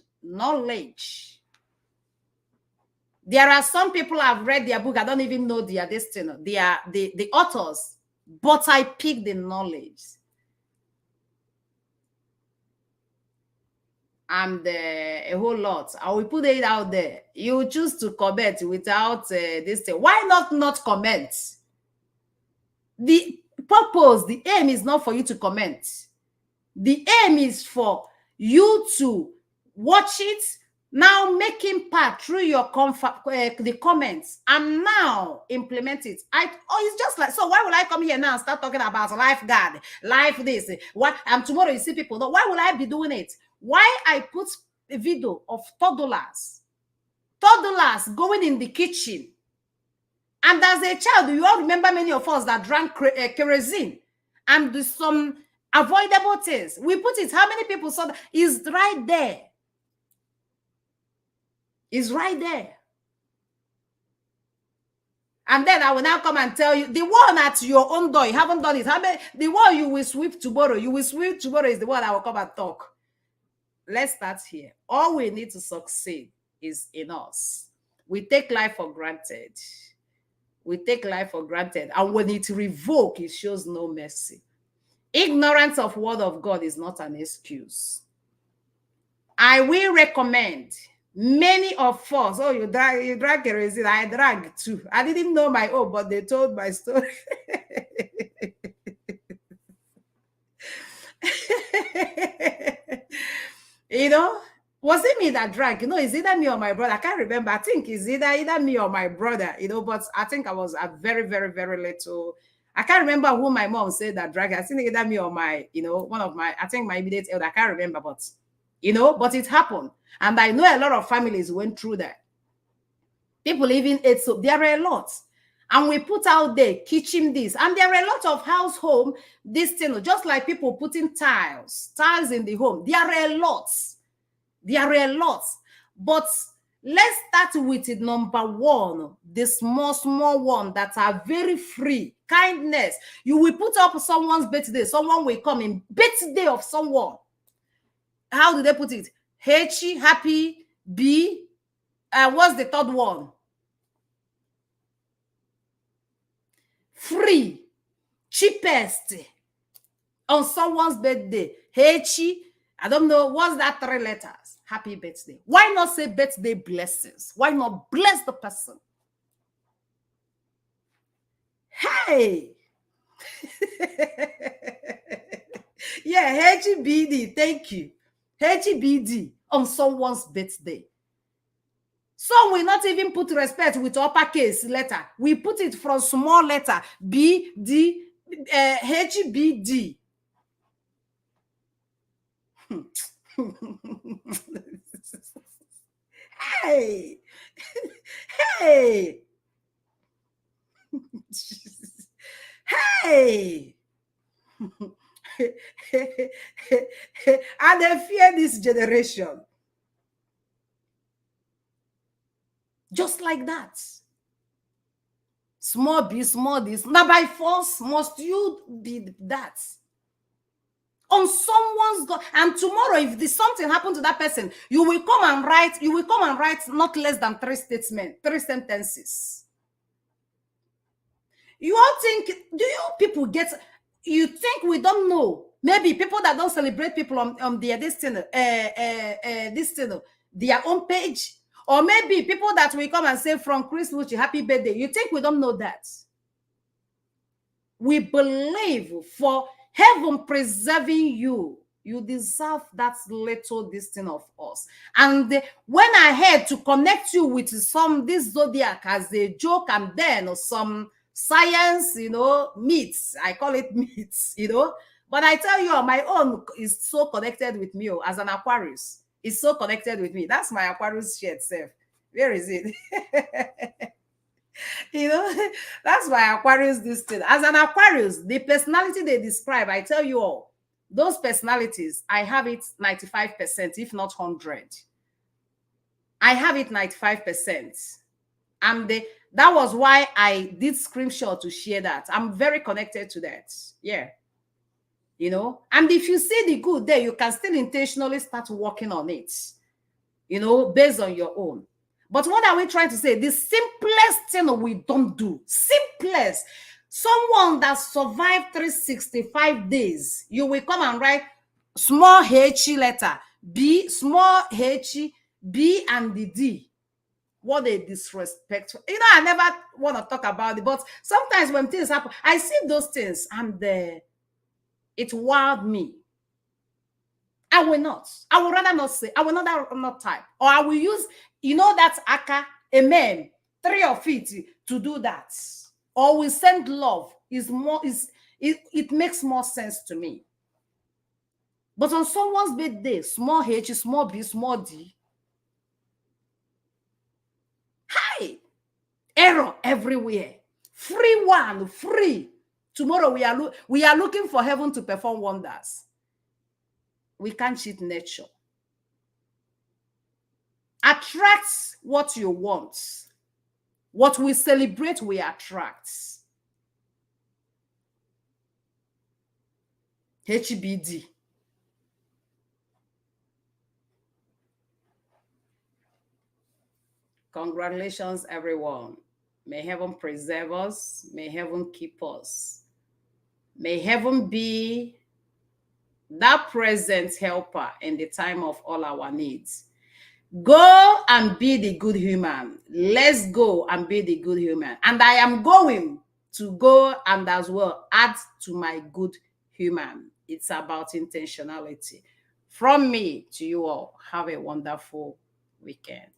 There are some people I've read their book. I don't even know their destiny. They are the authors, but I pick the knowledge. And a whole lot. I will put it out there. You choose to comment without this thing. Why not comment? The purpose, the aim is not for you to comment. The aim is for you to watch it, now making part through your the comments, and now implement it. It's just like, so why will I come here now and start talking about lifeguard, life this, what, and tomorrow you see people, no, why will I be doing it? Why I put a video of toddlers going in the kitchen, and as a child, you all remember many of us that drank kerosene and some avoidable things. We put it, how many people saw that? It's right there. It's right there. And then I will now come and tell you, the one at your own door, you haven't done it. The one you will sweep tomorrow, is the one I will come and talk. Let's start here. All we need to succeed is in us. We take life for granted. And when it revokes, it shows no mercy. Ignorance of word of God is not an excuse. I will recommend many of us. Oh, you drank kerosene. I drank too. I didn't know my own, but they told my story. Was it me that drank? It's either me or my brother. I can't remember. I think it's either me or my brother, but I think I was a very, very, very little. I can't remember who my mom said that drank. I think either me or my, one of my, I think my immediate elder. I can't remember, but, but it happened. And I know a lot of families went through that. People even ate soap. There are a lot. And we put out there kitchen this. And there are a lot of household this thing, just like people putting tiles in the home. There are a lot. But let's start with it. Number one, the small one that are very free. Kindness. You will put up someone's birthday. Someone will come in. Birthday of someone. How do they put it? H, happy, B. What's the third one? Free. Cheapest. On someone's birthday. H. I don't know. What's that 3 letters? Happy birthday. Why not say birthday blessings? Why not bless the person? Hey. Yeah, HBD. Thank you. HBD on someone's birthday. Some will not even put respect with uppercase letter. We put it from small letter. B, D, HBD. Hey. Hey! And they fear this generation. Just like that. Small b, small this. Now by force must you be that. On someone's God. And tomorrow, if this something happened to that person, you will come and write not less than 3 statements, 3 sentences. You all think, do you people get, you think we don't know? Maybe people that don't celebrate people on their destiny, their own page, or maybe people that will come and say from Chrisluchy, happy birthday. You think we don't know that? We believe for heaven preserving you, you deserve that little distance of us. And when I had to connect you with this zodiac as a joke, and then some science, myths, I call it myths, but I tell you, my own is so connected with me as an Aquarius. It's so connected with me. That's my Aquarius shared self. Where is it? That's why Aquarius this thing. As an Aquarius, the personality they describe, I tell you all, those personalities, I have it 95%, if not 100. I have it 95%. And that was why I did screenshot to share that. I'm very connected to that. Yeah. And if you see the good there, you can still intentionally start working on it, based on your own. But what are we trying to say? The simplest thing we don't do, simplest, someone that survived 365 days, you will come and write small h letter, B, small h, B and the D. What a disrespect. I never want to talk about it, but sometimes when things happen, I see those things and it wowed me. I will not. I would rather not say. I will not type. Or I will use, that aka, amen, 3 of it to do that. Or we send love. It makes more sense to me. But on someone's birthday, small h, small b, small d. Hi! Error everywhere. Free one, free. Tomorrow we are looking for heaven to perform wonders. We can't cheat nature. Attract what you want. What we celebrate, we attract. HBD. Congratulations, everyone. May heaven preserve us. May heaven keep us. May heaven be that present helper in the time of all our needs. Go and be the good human. Let's go and be the good human. And I am going to go and as well add to my good human. It's about intentionality. From me to you all, have a wonderful weekend.